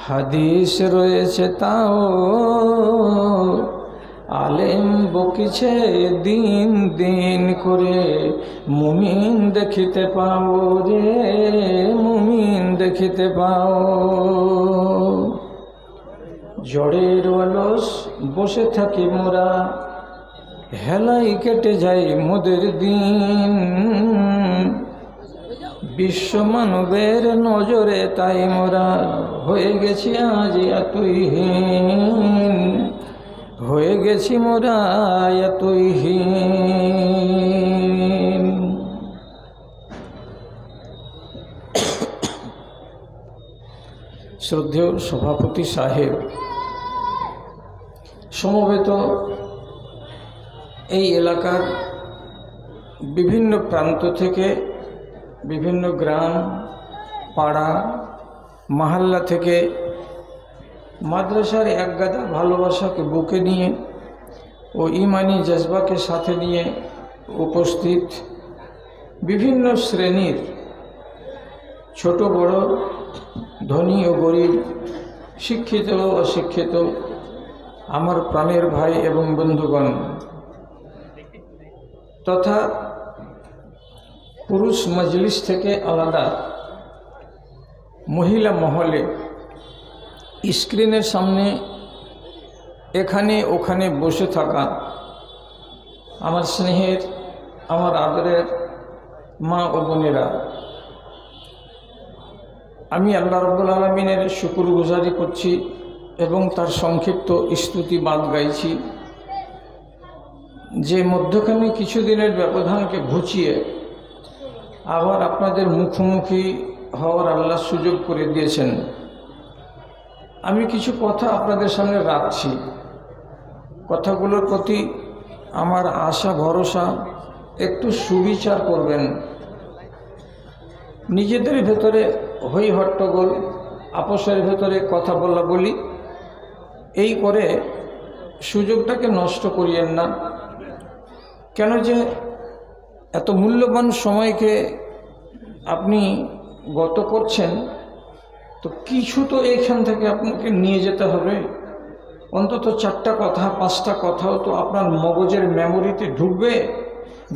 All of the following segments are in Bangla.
হাদিস রয়েছে তাও আলেম বকিছে দিন দিন করে, মুমিন দেখিতে পাও রে মুমিন দেখিতে পাও। জড়ের অলস বসে থাকি মোরা, হেলাই কেটে যায় মোদের দিন। বিশ্ব মানবের নজরে তাই মোরা হয়ে গেছি আজ এতই হীন, হয়ে গেছি মোরা এতই হীন। শ্রদ্ধেয় সভাপতি সাহেব, সমবেত এই এলাকার বিভিন্ন প্রান্ত থেকে, বিভিন্ন গ্রাম পাড়া মহল্লা থেকে মাদ্রাসার একগাদা ভালোবাসাকে বুকে নিয়ে ও ইমানি জজবাকে সাথে নিয়ে উপস্থিত বিভিন্ন শ্রেণীর ছোট বড়, ধনী ও গরিব, শিক্ষিত ও অশিক্ষিত আমার প্রাণের ভাই এবং বন্ধুগণ, তথা পুরুষ মজলিস থেকে আলাদা মহিলা মহলে স্ক্রিনের সামনে এখানে ওখানে বসে থাকা আমার স্নেহের, আমার আদরের মা ও বোনেরা, আমি আল্লাহ রাব্বুল আলামিনের শুকরগুজারি করছি এবং তার সংক্ষিপ্ত স্তুতিবাদ গাইছি যে মধ্যখানে কিছুদিনের ব্যবধানকে ঘুচিয়ে আবার আপনাদের মুখোমুখি হওয়ার আল্লাহ সুযোগ করে দিয়েছেন। আমি কিছু কথা আপনাদের সামনে রাখছি, কথাগুলোর প্রতি আমার আশা ভরসা একটু সুবিচার করবেন। নিজেদের ভেতরে হই হট্টগোল, আপোষের ভেতরে কথা বলা বলি, এই করে সুযোগটাকে নষ্ট করিয়েন না। কেন যে এত মূল্যবান সময়কে আপনি গত করছেন, তো কিছু তো এইখান থেকে আপনাকে নিয়ে যেতে হবে। অন্তত 4টা কথা 5টা কথাও তো আপনার মগজের মেমোরিতে ঢুকবে,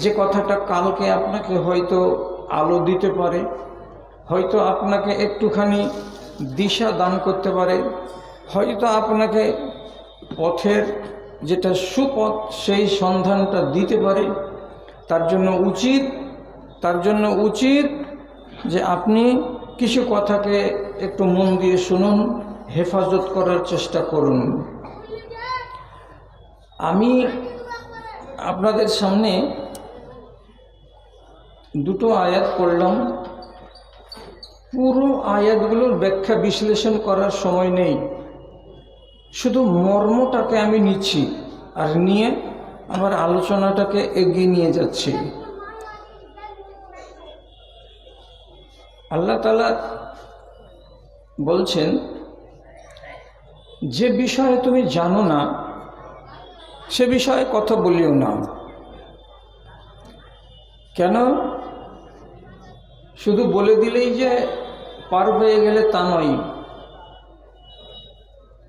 যে কথাটা কালকে আপনাকে হয়তো আলো দিতে পারে, হয়তো আপনাকে একটুখানি দিশা দান করতে পারে, হয়তো আপনাকে পথের যেটা সুপথ সেই সন্ধানটা দিতে পারে। তার জন্য উচিত যে আপনি কিছু কথাকে একটু মন দিয়ে শুনুন, হেফাজত করার চেষ্টা করুন। আমি আপনাদের সামনে 2টো আয়াত পড়লাম। পুরো আয়াতগুলোর ব্যাখ্যা বিশ্লেষণ করার সময় নেই, শুধু মর্মটাকে আমি নিচ্ছি আর নিয়ে আমার আলোচনাটাকে এগিয়ে নিয়ে যাচ্ছি। আল্লাহ তাআলা বলছেন, যে বিষয়ে তুমি জানো না সে বিষয়ে কথা বলিও না। কেন? শুধু বলে দিলেই যে পার হয়ে গেলে তা নয়।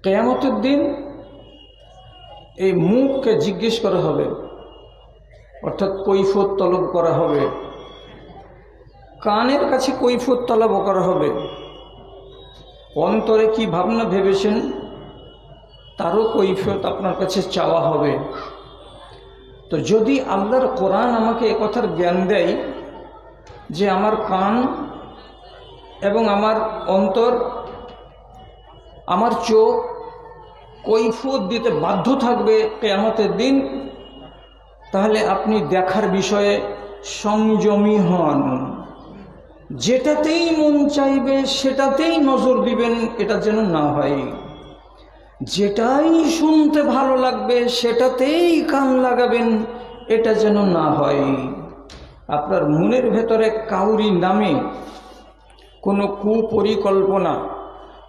কিয়ামতের দিন এই মুখকে জিজ্ঞেস করা হবে, অর্থাৎ কৈফিয়ত তলব করা হবে। কানের কাছে কৈফিয়ত তলব করা হবে। অন্তরে কি ভাবনা ভেবেছেন তারও কৈফিয়ত আপনার কাছে চাওয়া হবে। তো যদি আল্লাহর কোরআন আমাকে এ কথার জ্ঞান দেয় যে আমার কান এবং আমার অন্তর, আমার চোখ কৈফিয়ত দিতে বাধ্য থাকবে কিয়ামতের দিন, তাহলে আপনি দেখার বিষয়ে সংযমী হন। যেটাতেই মন চাইবে সেটাতেই নজর দিবেন, এটা যেন না হয়। যেটাই শুনতে ভালো লাগবে সেটাতেই কান লাগাবেন, এটা যেন না হয়। আপনার মনের ভেতরে কাউরি নামে কোনো কুপরিকল্পনা,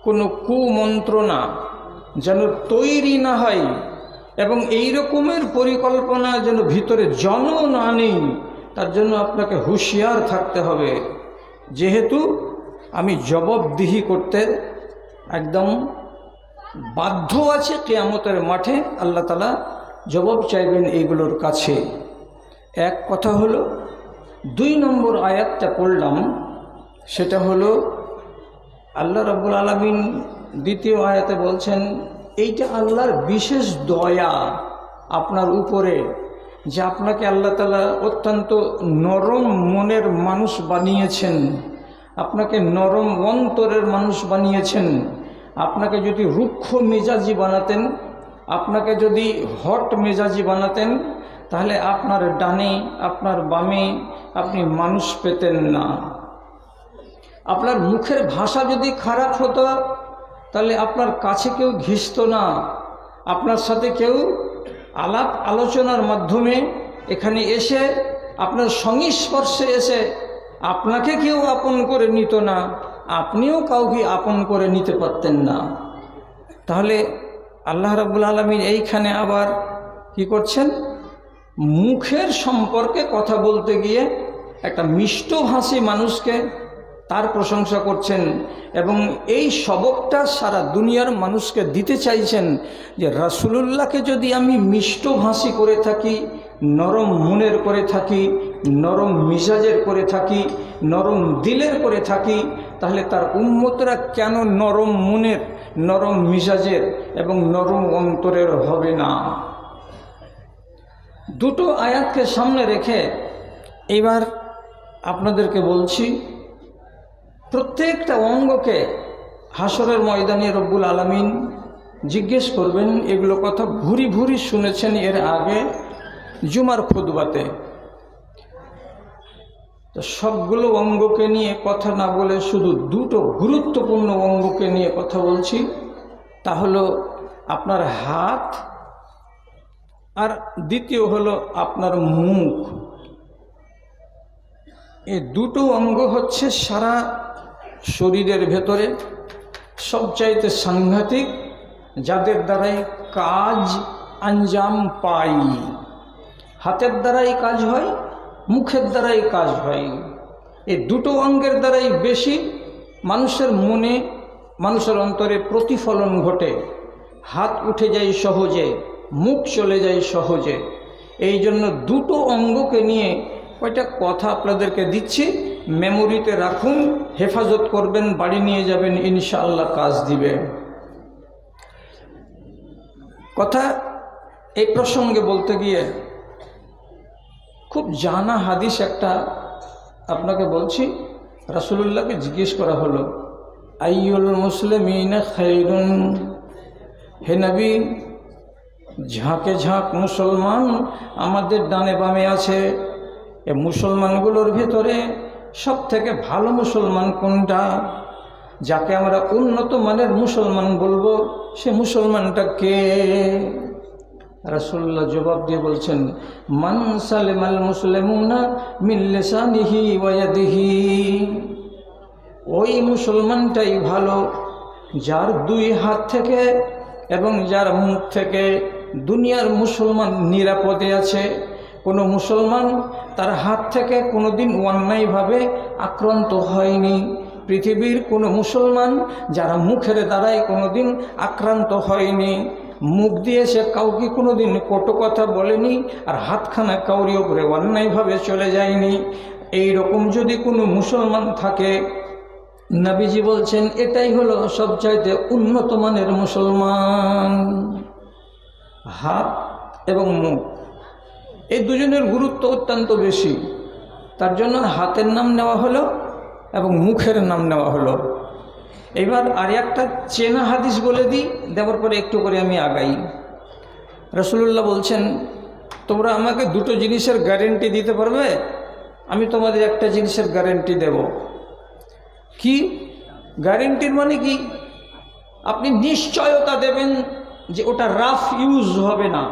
কোনো কুমন্ত্রণা যেন তৈরি না হয়, এবং এই রকমের পরিকল্পনা যেন ভিতরে জন্ম না নেই, তার জন্য আপনাকে হুঁশিয়ার থাকতে হবে। যেহেতু আমি জবাবদিহি করতে একদম বাধ্য আছে কিয়ামতের মাঠে আল্লাহ তাআলা জবাব চাইবেন এইগুলোর কাছে। এক কথা হলো 2 নম্বর আয়াতটা পড়লাম, সেটা হলো আল্লাহ রাব্বুল আলামিন দ্বিতীয় আয়াতে বলছেন এইটা আল্লাহর বিশেষ দয়া আপনার উপরে, যে আপনাকে আল্লাহ তাআলা অত্যন্ত নরম মনের মানুষ বানিয়েছেন, আপনাকে নরম অন্তরের মানুষ বানিয়েছেন। আপনাকে যদি রুক্ষ মেজাজি বানাতেন, আপনাকে যদি হট মেজাজি বানাতেন, তাহলে আপনার ডানে আপনার বামে আপনি মানুষ পেতেন না। আপনার মুখের ভাষা যদি খারাপ হতো, তাহলে আপনার কাছে কেউ ঘেঁষত না, আপনার সাথে কেউ আলাপ আলোচনার মাধ্যমে এখানে এসে আপনার সংস্পর্শে এসে আপনাকে কেউ আপন করে নিত না, আপনিও কাউকে আপন করে নিতে পারতেন না। তাহলে আল্লাহ রাব্বুল আলামিন এইখানে আবার কি করছেন, মুখের সম্পর্কে কথা বলতে গিয়ে একটা মিষ্টভাষী মানুষকে তার প্রশংসা করছেন, এবং এই সবকটা সারা দুনিয়ার মানুষকে দিতে চাইছেন যে রাসূলুল্লাহকে যদি আমি মিষ্টভাষী করে থাকি, নরম মনের করে থাকি, নরম মিজাজের করে থাকি, নরম দিলের করে থাকি, তাহলে তার উম্মতরা কেন নরম মনের, নরম মিজাজের এবং নরম অন্তরের হবে না। দুটো আয়াতকে সামনে রেখে এবার আপনাদেরকে বলছি, প্রত্যেকটা অঙ্গকে হাসরের ময়দানে রব্বুল আলামিন জিজ্ঞেস করবেন। এগুলো কথা ভুরি ভুরি শুনেছেন এর আগে জুমার খুতবাতে। তো সবগুলো অঙ্গকে নিয়ে কথা না বলে শুধু দুটো গুরুত্বপূর্ণ অঙ্গকে নিয়ে কথা বলছি, তা হলো আপনার হাত আর দ্বিতীয় হলো আপনার মুখ। এই দুটো অঙ্গ হচ্ছে সারা শরীরের ভেতরে সবচাইতে সাংঘাতিক, যাদের দ্বারাই কাজ আঞ্জাম পাই। হাতের দ্বারাই কাজ হয়, মুখের দ্বারাই কাজ হয়। এই দুটো অঙ্গের দ্বারাই বেশি মানুষের মনে, মানুষের অন্তরে প্রতিফলন ঘটে। হাত উঠে যায় সহজে, মুখ চলে যায় সহজে। এই জন্য দুটো অঙ্গকে নিয়ে কয়টা কথা আপনাদেরকে দিচ্ছি, মেমোরিতে রাখুন, হেফাজত করবেন, বাড়ি নিয়ে যাবেন, ইনশাআল্লাহ কাজ দিবে। কথা এই প্রসঙ্গে বলতে গিয়ে খুব জানা হাদিস একটা আপনাকে বলছি। রাসূলুল্লাহকে জিজ্ঞেস করা হলো, আইয়ুল মুসলিমিনা খায়রুন, হে নবী, ঝাঁকে ঝাঁক মুসলমান আমাদের ডানে বামে আছে, এ মুসলমানগুলোর ভেতরে সব থেকে ভালো মুসলমান কোনটা, যাকে আমরা উন্নত মানের মুসলমান বলবো, সে মুসলমানটা কে? রাসূলুল্লাহ জবাব দিয়ে বলছেন, মান সালিমাল মুসলিমুনা মিন লিসানিহি ওয়া ইয়াদিহি। ওই মুসলমানটাই ভালো যার দুই হাত থেকে এবং যার মুখ থেকে দুনিয়ার মুসলমান নিরাপদে আছে। কোনো মুসলমান তার হাত থেকে কোনোদিন অন্যায়ভাবে আক্রান্ত হয়নি। পৃথিবীর কোনো মুসলমান যারা মুখের দ্বারাই কোনোদিন আক্রান্ত হয়নি, মুখ দিয়ে সে কাউকে কোনোদিন কটু কথা বলেনি, আর হাতখানা কাউরি উপরে অন্যায়ভাবে চলে যায়নি। এই রকম যদি কোনো মুসলমান থাকে, নবীজি বলছেন এটাই হলো সবচাইতে উন্নত মানের মুসলমান। হাত এবং মুখ এই দুজনের গুরুত্ব অত্যন্ত বেশি, তার জন্য হাতের নাম নেওয়া হলো এবং মুখের নাম নেওয়া হলো। এবার আর একটা চেনা হাদিস বলে দিই, দেওয়ার পরে একটু করে আমি আগাই। রাসূলুল্লাহ বলছেন, তোমরা আমাকে দুটো জিনিসের গ্যারেন্টি দিতে পারবে? আমি তোমাদের একটা জিনিসের গ্যারেন্টি দেব। কি গ্যারেন্টির মানে কি? আপনি নিশ্চয়তা দেবেন যে ওটা রাফ ইউজ হবে না,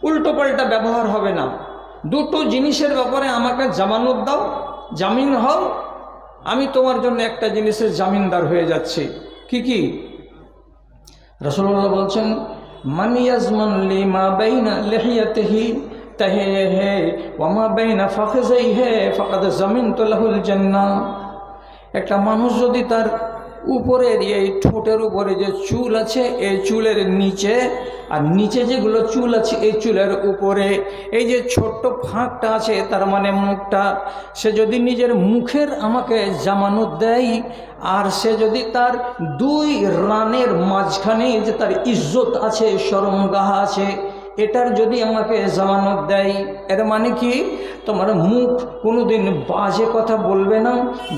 উল্টো পাল্টা ব্যবহার হবে না। দুটো জিনিসের ব্যাপারে আমাকে জামানত দাও, জামিন হও, আমি তোমার জন্য একটা জিনিসের জামিনদার হয়ে যাচ্ছি। কি কি? রাসূলুল্লাহ বলছেন, মান ইয়াজমান লি মা বাইনা লিহিয়াতিহি তাহিহি ওয়া মা বাইনা ফাখিযাইহি ফাকাদ জামিনতু লাহুল জান্নাহ। একটা মানুষ যদি তার উপরের এই ঠোঁটের উপরে যে চুল আছে এই চুলের নিচে, আর নিচে যেগুলো চুল আছে এই চুলের উপরে এই যে ছোট্ট ফাঁকটা আছে, তার মানে মুখটা, সে যদি নিজের মুখের আমাকে জামানত দেয়, আর সে যদি তার দুই রানের মাঝখানে যে তার ইজ্জত আছে, শরমগাহ আছে, এটার যদি আমাকে জামানত দেয়, এর মানে কি, তোমার মুখ কোনোদিন বাজে কথা বলবে না,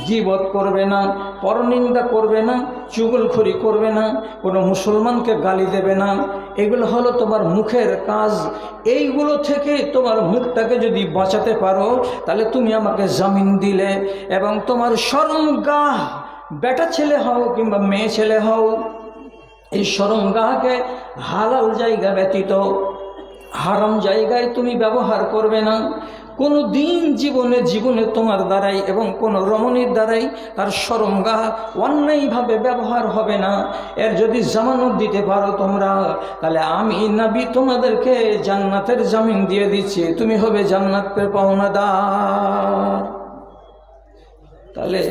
গীবত করবে না, পরনিন্দা করবে না, চুগলখড়ি করবে না, কোনো মুসলমানকে গালি দেবে না। এগুলো হলো তোমার মুখের কাজ। এইগুলো থেকে তোমার মুখটাকে যদি বাঁচাতে পারো তাহলে তুমি আমাকে জামিন দিলে। এবং তোমার শরমগাহ, বেটা ছেলে হও কিংবা মেয়ে ছেলে হও, এই শরমগাহকে হালাল জায়গা ব্যতীত হারাম জায়গায় তুমি ব্যবহার করবে না। কোনো দিন জীবনে তোমার দ্বারাই এবং কোনো রমণীর দ্বারাই তার শরমগাহ অন্যায়ভাবে ব্যবহার হবে না। এর যদি জামানত দিতে পারো তোমরা, তাহলে আমি নবী তোমাদেরকে জান্নাতের জামিন দিয়ে দিচ্ছি, তুমি হবে জান্নাতের পাওনাদার। তাহলে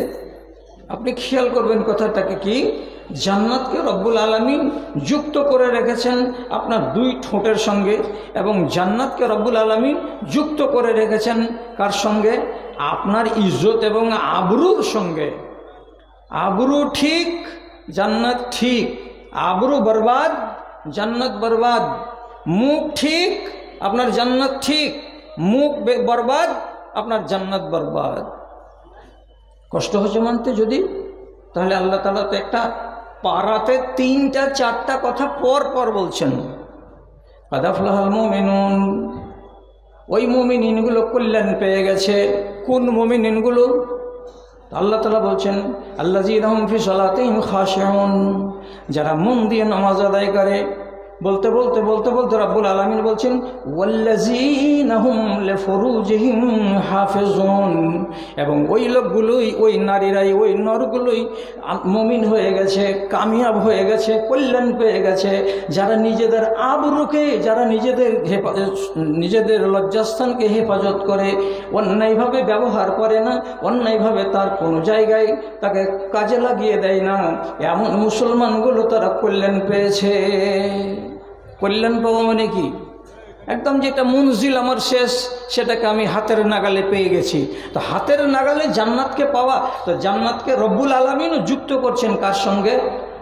আপনি খেয়াল করবেন কথাটাকে, কি জান্নাতকে রব্বুল আলামিন যুক্ত করে রেখেছেন আপনার দুই ঠোঁটের সঙ্গে, এবং জান্নাতকে রব্বুল আলামিন যুক্ত করে রেখেছেন কার সঙ্গে? আপনার ইজ্জত এবং আবরুর সঙ্গে। আবরু ঠিক, জান্নাত ঠিক। আবরু বরবাদ, জান্নাত বরবাদ। মুখ ঠিক, আপনার জান্নাত ঠিক। মুখ বরবাদ, আপনার জান্নাত বরবাদ। কষ্ট হচ্ছে মানতে যদি? তাহলে আল্লাহ তাআলা তো একটা পারাতে 3-4টা কথা পর পর বলছেন। কাদ আফলাহাল মুমিনুন, ওই মুমিনিনগুলো কল্যাণ পেয়ে গেছে। কোন মুমিনিনগুলো? আল্লাহ তাআলা বলছেন আল্লাযীনা হুম ফি সালাতিহিম খাশিউন, যারা মন দিয়ে নামাজ আদায় করে। বলতে বলতে বলতে বলতে রব্বুল আলামিন বলছেন ওয়াল্লাযীনা হুম লিফুরুজিহিম হাফিজুন, এবং ওই লোকগুলোই, ওই নারীরাই, ওই নরগুলোই মুমিন হয়ে গেছে, কামিয়াব হয়ে গেছে, কল্যাণ পেয়ে গেছে, যারা নিজেদের আবরুকে, যারা নিজেদের লজ্জাস্থানকে হেফাজত করে, অন্যায়ভাবে ব্যবহার করে না, অন্যায়ভাবে তার কোনো জায়গায় তাকে কাজে লাগিয়ে দেয় না, এমন মুসলমানগুলো তারা কল্যাণ পেয়েছে। কল্যাণ পাওয়া মানে কি? একদম যেটা মঞ্জিল আমার শেষ, সেটাকে আমি হাতের নাগালে পেয়ে গেছি। তো হাতের নাগালে জান্নাতকে পাওয়া, তো জান্নাতকে রব্বুল আলামিনও যুক্ত করছেন কার সঙ্গে?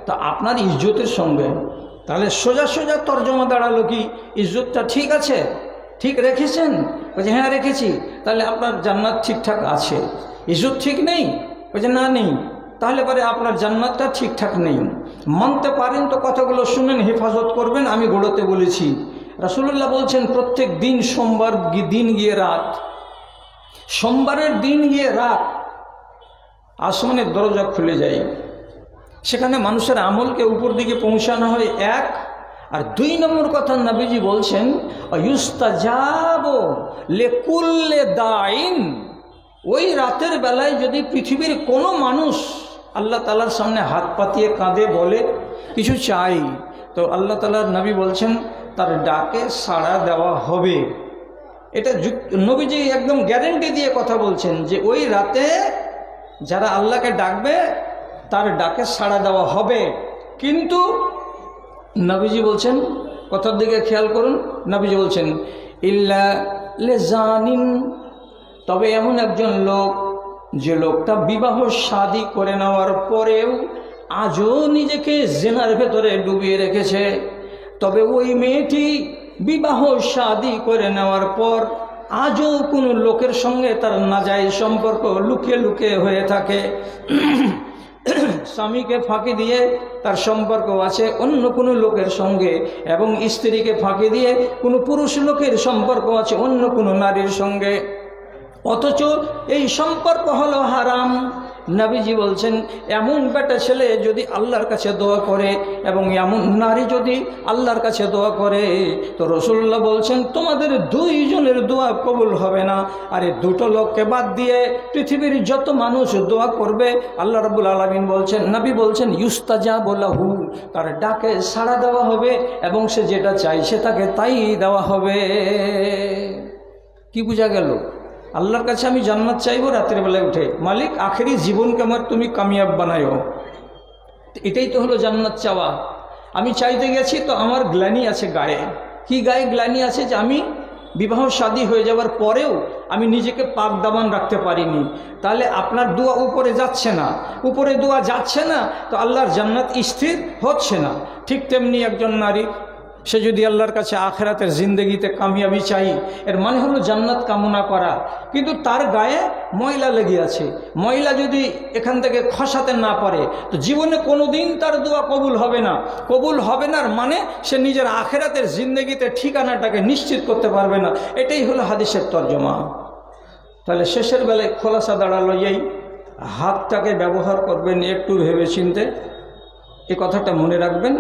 তা আপনার ইজ্জতের সঙ্গে। তাহলে সোজা সোজা তর্জমা দাঁড়ালো কি, ইজ্জতটা ঠিক আছে, ঠিক রেখেছেন? বলছে হ্যাঁ রেখেছি। তাহলে আপনার জান্নাত ঠিকঠাক আছে। ইজ্জত ঠিক নেই? বলছে না নেই। তাহলে পরে আপনার জান্নাতটা ঠিকঠাক নেই। মানতে পারেন তো কথাগুলো শুনেন, হেফাজত করবেন। আমি গোড়াতে বলেছি, রাসূলুল্লাহ বলছেন প্রত্যেক দিন সোমবার দিন গিয়ে রাত, সোমবারের দিন গিয়ে রাত আসমানের দরজা খুলে যায়, সেখানে মানুষের আমলকে উপর দিকে পৌঁছানো হয়। এক, আর 2 নম্বর কথা নবীজি বলছেন ইউস্তাজাবু লিকুল্লি দাইন, ওই রাতের বেলায় যদি পৃথিবীর কোনো মানুষ আল্লাহ তাআলার সামনে হাত পাতিয়ে কাঁদে, বলে কিছু চাই, তো আল্লাহ তাআলার নবী বলছেন তার ডাকে সাড়া দেওয়া হবে। এটা নবীজি একদম গ্যারেন্টি দিয়ে কথা বলছেন যে ওই রাতে যারা আল্লাহকে ডাকবে তার ডাকে সাড়া দেওয়া হবে। কিন্তু নবীজি বলছেন, কথার দিকে খেয়াল করুন, নবীজি বলছেন ইল্লা লিজানিন, তবে এমন একজন লোক, যে লোকটা বিবাহ শাদী করে নেওয়ার পরেও আজও নিজেকে জিনার ভেতরে ডুবিয়ে রেখেছে। তবে ওই মেয়েটি বিবাহ শাদী করে নেওয়ার পর আজও কোনো লোকের সঙ্গে তার নাজায়েজ সম্পর্ক লুকিয়ে লুকিয়ে হয়ে থাকে। স্বামীকে ফাঁকি দিয়ে তার সম্পর্ক আছে অন্য কোনো লোকের সঙ্গে, এবং স্ত্রীকে ফাঁকি দিয়ে কোনো পুরুষ লোকের সম্পর্ক আছে অন্য কোনো নারীর সঙ্গে, অথচ এই সম্পর্ক হলো হারাম। নবীজি বলছেন এমন বেটা ছেলে যদি আল্লাহর কাছে দোয়া করে এবং এমন নারী যদি আল্লাহর কাছে দোয়া করে, তো রাসূলুল্লাহ বলছেন তোমাদের 2 জনের দোয়া কবুল হবে না। আর এই 2টো লোককে বাদ দিয়ে পৃথিবীর যত মানুষ দোয়া করবে, আল্লাহ রাব্বুল আলামিন বলছেন, নবী বলছেন ইউস্তাজাবু লাহু, তার ডাকে সাড়া দেওয়া হবে এবং সে যেটা চাইছে তাকে তাই দেওয়া হবে। কি বোঝা গেল? আল্লাহর কাছে আমি জান্নাত চাইবো রাতের বেলায় উঠে, মালিক আখেরি জীবনকে আমার তুমি কামিয়াব বানায়ো, এটাই তো হলো জান্নাত চাওয়া। আমি চাইতে গেছি তো আমার গ্লানি আছে গায়ে। কি গায়ে গ্লানি আছে? যে আমি বিবাহ শাদী হয়ে যাওয়ার পরেও আমি নিজেকে পাক দামান রাখতে পারিনি। তাহলে আপনার দোয়া উপরে যাচ্ছে না, উপরে দোয়া যাচ্ছে না, তো আল্লাহর জান্নাত স্থির হচ্ছে না। ঠিক তেমনি একজন নারী, সে যদি আল্লাহর কাছে আখেরাতের জিন্দগিতে কামিয়াবি চাই, এর মানে হলো জান্নাত কামনা করা, কিন্তু তার গায়ে ময়লা লেগে আছে। ময়লা যদি এখান থেকে খসাতে না পারে তো জীবনে কোনোদিন তার দোয়া কবুল হবে না। কবুল হবে না মানে সে নিজের আখেরাতের জিন্দগিতে ঠিকানাটাকে নিশ্চিত করতে পারবে না। এটাই হলো হাদিসের তর্জমা। তাহলে শেষের বেলায় খোলাসা দাঁড়ালো এই, হাতটাকে ব্যবহার করবেন একটু ভেবে চিনতে, এ কথাটা মনে রাখবেন।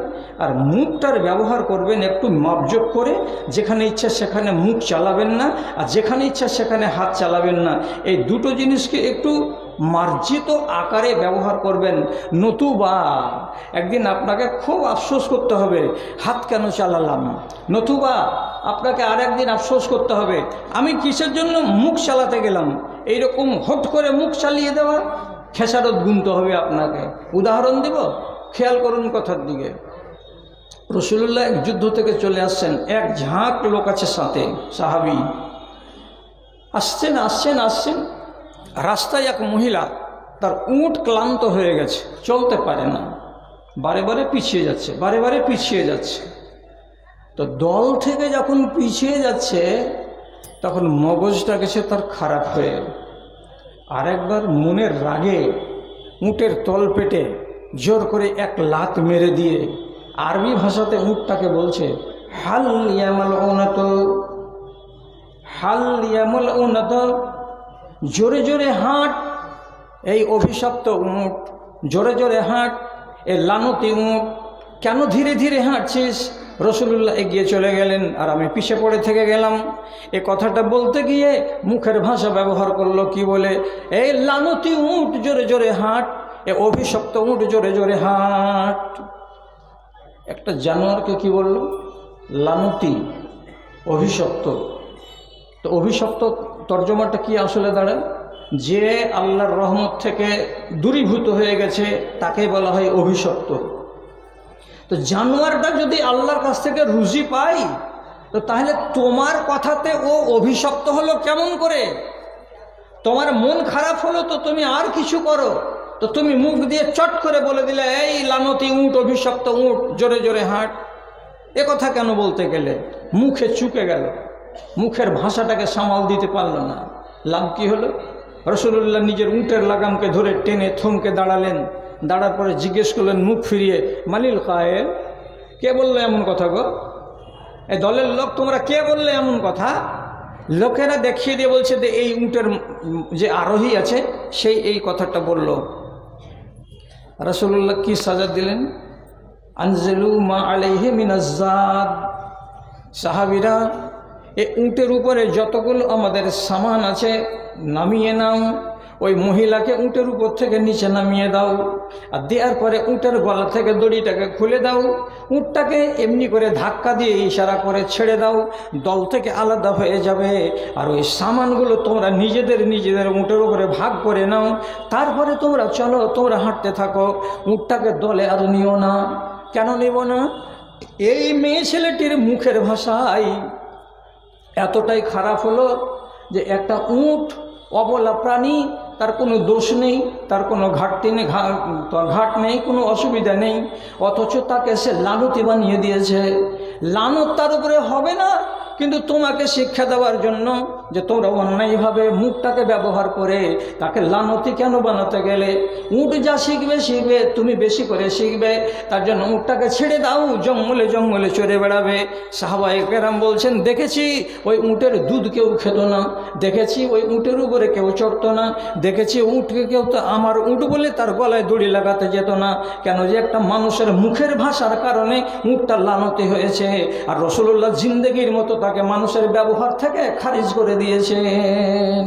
আর মুখটার ব্যবহার করবেন একটু মাপজোক করে, যেখানে ইচ্ছা সেখানে মুখ চালাবেন না, আর যেখানে ইচ্ছা সেখানে হাত চালাবেন না। এই দুটো জিনিসকে একটু মার্জিত আকারে ব্যবহার করবেন। নতুবা একদিন আপনাকে খুব আফসোস করতে হবে, হাত কেন চালালাম। নতুবা আপনাকে আর একদিন আফসোস করতে হবে, আমি কিসের জন্য মুখ চালাতে গেলাম। এইরকম হট করে মুখ চালিয়ে দেওয়া খেসারত গুনতে হবে আপনাকে। উদাহরণ দেব, খেয়াল করুন কথার দিকে। রাসূলুল্লাহ এক যুদ্ধ থেকে চলে আসছেন, এক ঝাঁক লোক আছে সাথে, সাহাবী আসছেন। রাস্তায় এক মহিলা, তার উট ক্লান্ত হয়ে গেছে, চলতে পারে না, বারে বারে পিছিয়ে যাচ্ছে। তো দল থেকে যখন পিছিয়ে যাচ্ছে তখন মগজটা গেছে তার খারাপ হয়ে, আরেকবার মনের রাগে উটের তল পেটে জোর করে এক লাত মেরে দিয়ে আরবি ভাষাতে উটটাকে বলছে, হাল ইয়ামাল উনাত, জোরে জোরে হাঁট এই অভিশপ্ত উট, জোরে জোরে হাঁট এ লানতি উট, কেন ধীরে ধীরে হাঁটছিস। রাসূলুল্লাহ এগিয়ে চলে গেলেন আর আমি পিছে পড়ে থেকে গেলাম। এ কথাটা বলতে গিয়ে মুখের ভাষা ব্যবহার করলো, কি বলে, এই লানতি উট জোরে জোরে হাঁট, এ অভিশপ্ত উট জোরে জোরে হাঁট। একটা জানোয়ারকে কি বলল? লানতি, অভিশপ্ত। তো অভিশপ্ত তর্জমাটা কি আসলে দাঁড়ায়? যে আল্লাহর রহমত থেকে দূরীভূত হয়ে গেছে তাকে বলা হয় অভিশপ্ত। তো জানোয়ারটা যদি আল্লাহর কাছ থেকে রুজি পায়, তো তাহলে তোমার কথাতে ও অভিশপ্ত হলো কেমন করে? তোমার মন খারাপ হলো তো তুমি আর কিছু করো, তো তুমি মুখ দিয়ে চট করে বলে দিলে, এই লানতি উট, অভিশপ্ত উট, জোরে জোরে হাঁট। এ কথা কেন বলতে গেলে মুখে চুকে গেল, মুখের ভাষাটাকে সামাল দিতে পারল না। লাভ কি হলো? রাসূলুল্লাহ নিজের উটের লাগামকে ধরে টেনে থমকে দাঁড়ালেন। দাঁড়ার পরে জিজ্ঞেস করলেন মুখ ফিরিয়ে, মালিল কায়েল, কে বললো এমন কথা গো? এই দলের লোক তোমরা কে বললে এমন কথা? লোকেরা দেখিয়ে দিয়ে বলছে যে এই উটের যে আরোহী আছে সেই এই কথাটা বলল। রাসূলুল্লাহ কি সাজা দিলেন? আনজিলু মা আলাইহি মিনাজ জাদ, সাহাবীরা এই উটের উপরে যতগুলো আমাদের সামান আছে নামিয়ে নাও। ওই মহিলাকে উটের উপর থেকে নিচে নামিয়ে দাও, আর দেওয়ার পরে উটের গলা থেকে দড়িটাকে খুলে দাও, উটটাকে এমনি করে ধাক্কা দিয়ে ইশারা করে ছেড়ে দাও, দল থেকে আলাদা হয়ে যাবে। আর ওই সামানগুলো তোমরা নিজেদের উটের উপরে ভাগ করে নাও, তারপরে তোমরা চলো, তোমরা হাঁটতে থাকো, উটটাকে দলে আর নিও না। কেন নিব না? এই মেয়ে ছেলেটির মুখের ভাষায় এতটাই খারাপ হলো যে একটা উট অবলা প্রাণী, তার কোনো দোষ নেই, তার কোনো ঘাট নেই, কোনো অসুবিধা নেই, অথচ তাকে সে লানতি বানিয়ে দিয়েছে। লানত তার উপরে হবে না, কিন্তু তোমাকে শিক্ষা দেওয়ার জন্য যে তোমরা অন্যায়ভাবে মুখটাকে ব্যবহার করে তাকে লানতি কেন বানাতে গেলে। উট যা শিখবে তুমি বেশি করে শিখবে, তার জন্য উটটাকে ছেড়ে দাও, জঙ্গলে চড়ে বেড়াবে। সাহাবায়ে কেরাম বলছেন, দেখেছি ওই উটের দুধ কেউ খেত না, দেখেছি ওই উটের উপরে কেউ চড়তো না, দেখেছি উটকে কেউ তো আমার উট বলে তার গলায় দড়ি লাগাতে যেত না। কেন? যে একটা মানুষের মুখের ভাষার কারণে উটটা লানতি হয়েছে। আর রাসূলুল্লাহ জিন্দেগির মতো তাকে মানুষের ব্যবহার থেকে খারিজ করে দিয়েছেন।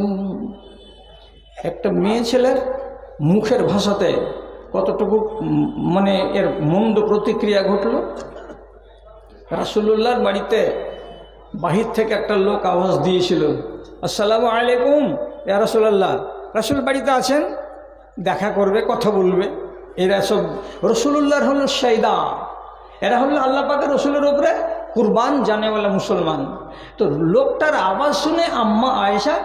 একটা মেয়ে ছেলের মুখের ভাষাতে কতটুকু মানে এর মন্দ প্রতিক্রিয়া ঘটল। রাসূলুল্লাহর বাড়িতে বাহির থেকে একটা লোক আওয়াজ দিয়েছিল, আসসালামু আলাইকুম ইয়া রাসূলুল্লাহ। রাসূল বাড়িতে আছেন, দেখা করবে, কথা বলবে। এরা সব রসুল্লাহর হলো শাইদা, এরা হলো আল্লাহ পাকের রসুলের উপরে কুরবান জানেওয়ালা মুসলমান। তো লোকটার আওয়াজ শুনে আম্মা আয়েশা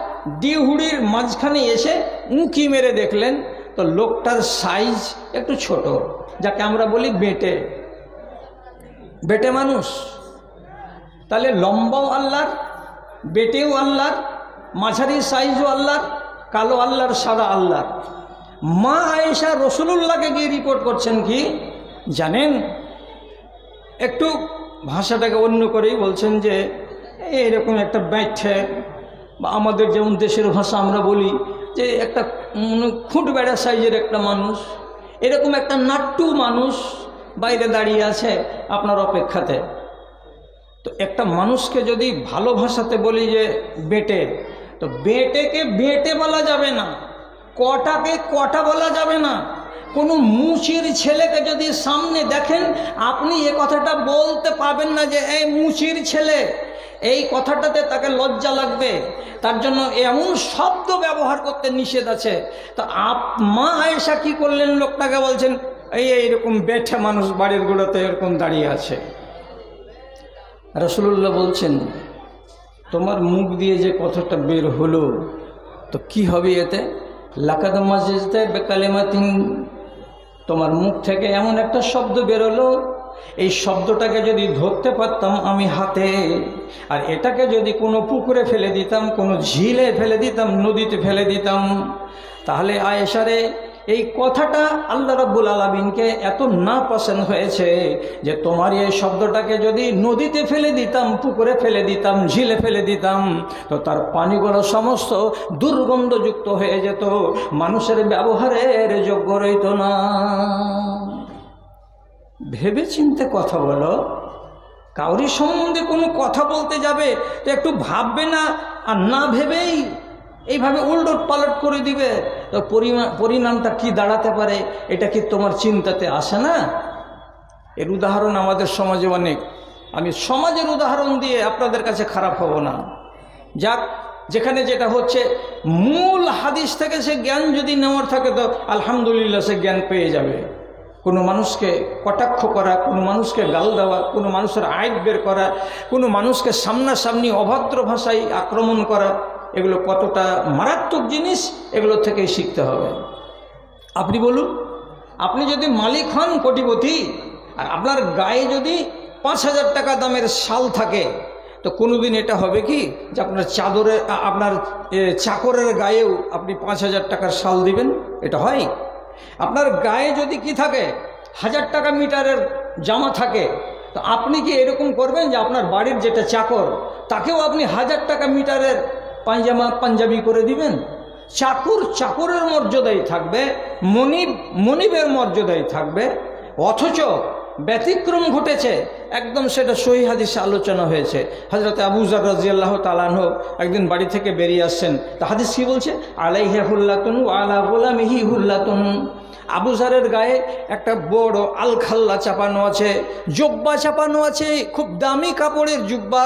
ডিহুড়ির মাঝখানে এসে উঁকি মেরে দেখলেন, তো লোকটার সাইজ একটু ছোট, যাকে আমরা বলি বেটে, বেটে মানুষ। তাহলে লম্বাও আল্লাহর, বেটেও আল্লাহর, মাঝারি সাইজও আল্লাহর, কালো আল্লাহর, সাদা আল্লাহর। মা আয়েশা রসুলুল্লাহকে গিয়ে রিপোর্ট করছেন কি জানেন, একটু ভাষাটাকে অন্য করেই বলছেন যে এরকম একটা ব্যাঠে, বা আমাদের যেমন দেশের ভাষা আমরা বলি যে একটা খুঁট বেড়া সাইজের একটা মানুষ, এরকম একটা নাট্টু মানুষ বাইরে দাঁড়িয়ে আছে আপনার অপেক্ষাতে। তো একটা মানুষকে যদি ভালো ভাষাতে বলি যে বেটে, তো বেটেকে বেটে বলা যাবে না, কটাকে কটা বলা যাবে না। কোনো মুচির ছেলেকে যদি সামনে দেখেন, আপনি এ কথাটা বলতে পারবেন না যে এই মুচির ছেলে, এই কথাটাতে তাকে লজ্জা লাগবে, তার জন্য এমন শব্দ ব্যবহার করতে নিষেধ আছে। তো মা আয়েশা কি করলেন, লোকটাকে বলছেন এইরকম বেঠে মানুষ বাড়ির গোড়াতে এরকম দাঁড়িয়ে আছে। রাসূলুল্লাহ বলছেন, তোমার মুখ দিয়ে যে কথাটা বের হলো তো কি হবে এতে? লাকাদ মাজিজতা বিকালিমাতিন, তোমার মুখ থেকে এমন একটা শব্দ বেরোলো, এই শব্দটাকে যদি ধরতে পারতাম আমি হাতে, আর এটাকে যদি কোনো পুকুরে ফেলে দিতাম, কোনো ঝিলে ফেলে দিতাম, নদীতে ফেলে দিতাম, তাহলে আয়েশারে এই কথাটা আল্লাহ রাব্বুল আলামিনকে এত না পছন্দ হয়েছে যে তোমার এই শব্দটাকে যদি নদীতে ফেলে দিতাম, পুকুরে ফেলে দিতাম, ঝিলে ফেলে দিতাম, তো তার পানিগুলো সমস্ত দুর্গন্ধযুক্ত হয়ে যেত, মানুষের ব্যবহারের যোগ্য রইত না। ভেবে চিন্তে কথা বলো। কাউরি সম্বন্ধে কোনো কথা বলতে যাবে তো একটু ভাববে না, আর না ভেবেই এইভাবে উল্টট পালট করে দিবে, তো পরিণামটা কি দাঁড়াতে পারে এটা কি তোমার চিন্তাতে আসে না? এর উদাহরণ আমাদের সমাজে অনেক। আমি সমাজের উদাহরণ দিয়ে আপনাদের কাছে খারাপ হব না। যাক, যেখানে যেটা হচ্ছে মূল হাদিস থেকে সে জ্ঞান যদি নেওয়ার থাকে তো আলহামদুলিল্লাহ সে জ্ঞান পেয়ে যাবে। কোনো মানুষকে কটাক্ষ করা, কোনো মানুষকে গাল দেওয়া, কোনো মানুষের আইব বের করা, কোনো মানুষকে সামনাসামনি অভদ্র ভাষায় আক্রমণ করা, এগুলো কতটা মারাত্মক জিনিস, এগুলো থেকেই শিখতে হবে। আপনি বলুন, আপনি যদি মালিক হন কোটিপতি, আর আপনার গায়ে যদি ৫,০০০ টাকা দামের শাল থাকে, তো কোনোদিন এটা হবে কি যে আপনার চাদরে, আপনার চাকরের গায়েও আপনি ৫,০০০ টাকার শাল দিবেন? এটা হয়? আপনার গায়ে যদি কি থাকে ১,০০০ টাকা মিটারের জামা থাকে, তো আপনি কি এরকম করবেন যে আপনার বাড়ির যেটা চাকর তাকেও আপনি ১,০০০ টাকা মিটারের পায়জামা পাঞ্জাবি করে দিবেন? চাকর চাকরের মর্যাদায় থাকবে, মনিব মনিবের মর্যাদায় থাকবে। অথচ ব্যতিক্রম ঘটেছে, একদম সেটা সহিহ হাদিসে আলোচনা হয়েছে। হযরত আবু যর রাদিয়াল্লাহু তাআলা আনহু একদিন বাড়ি থেকে বেরিয়ে আসছেন, তা হাদিস কি বলছে? আলাইহি হুল্লাতুন ওয়া আলা গুলামিহি হুল্লাতুন। আবু যরের গায়ে একটা বড় আলখাল্লা চাপানো আছে, জুব্বা চাপানো আছে, খুব দামি কাপড়ের জুব্বা,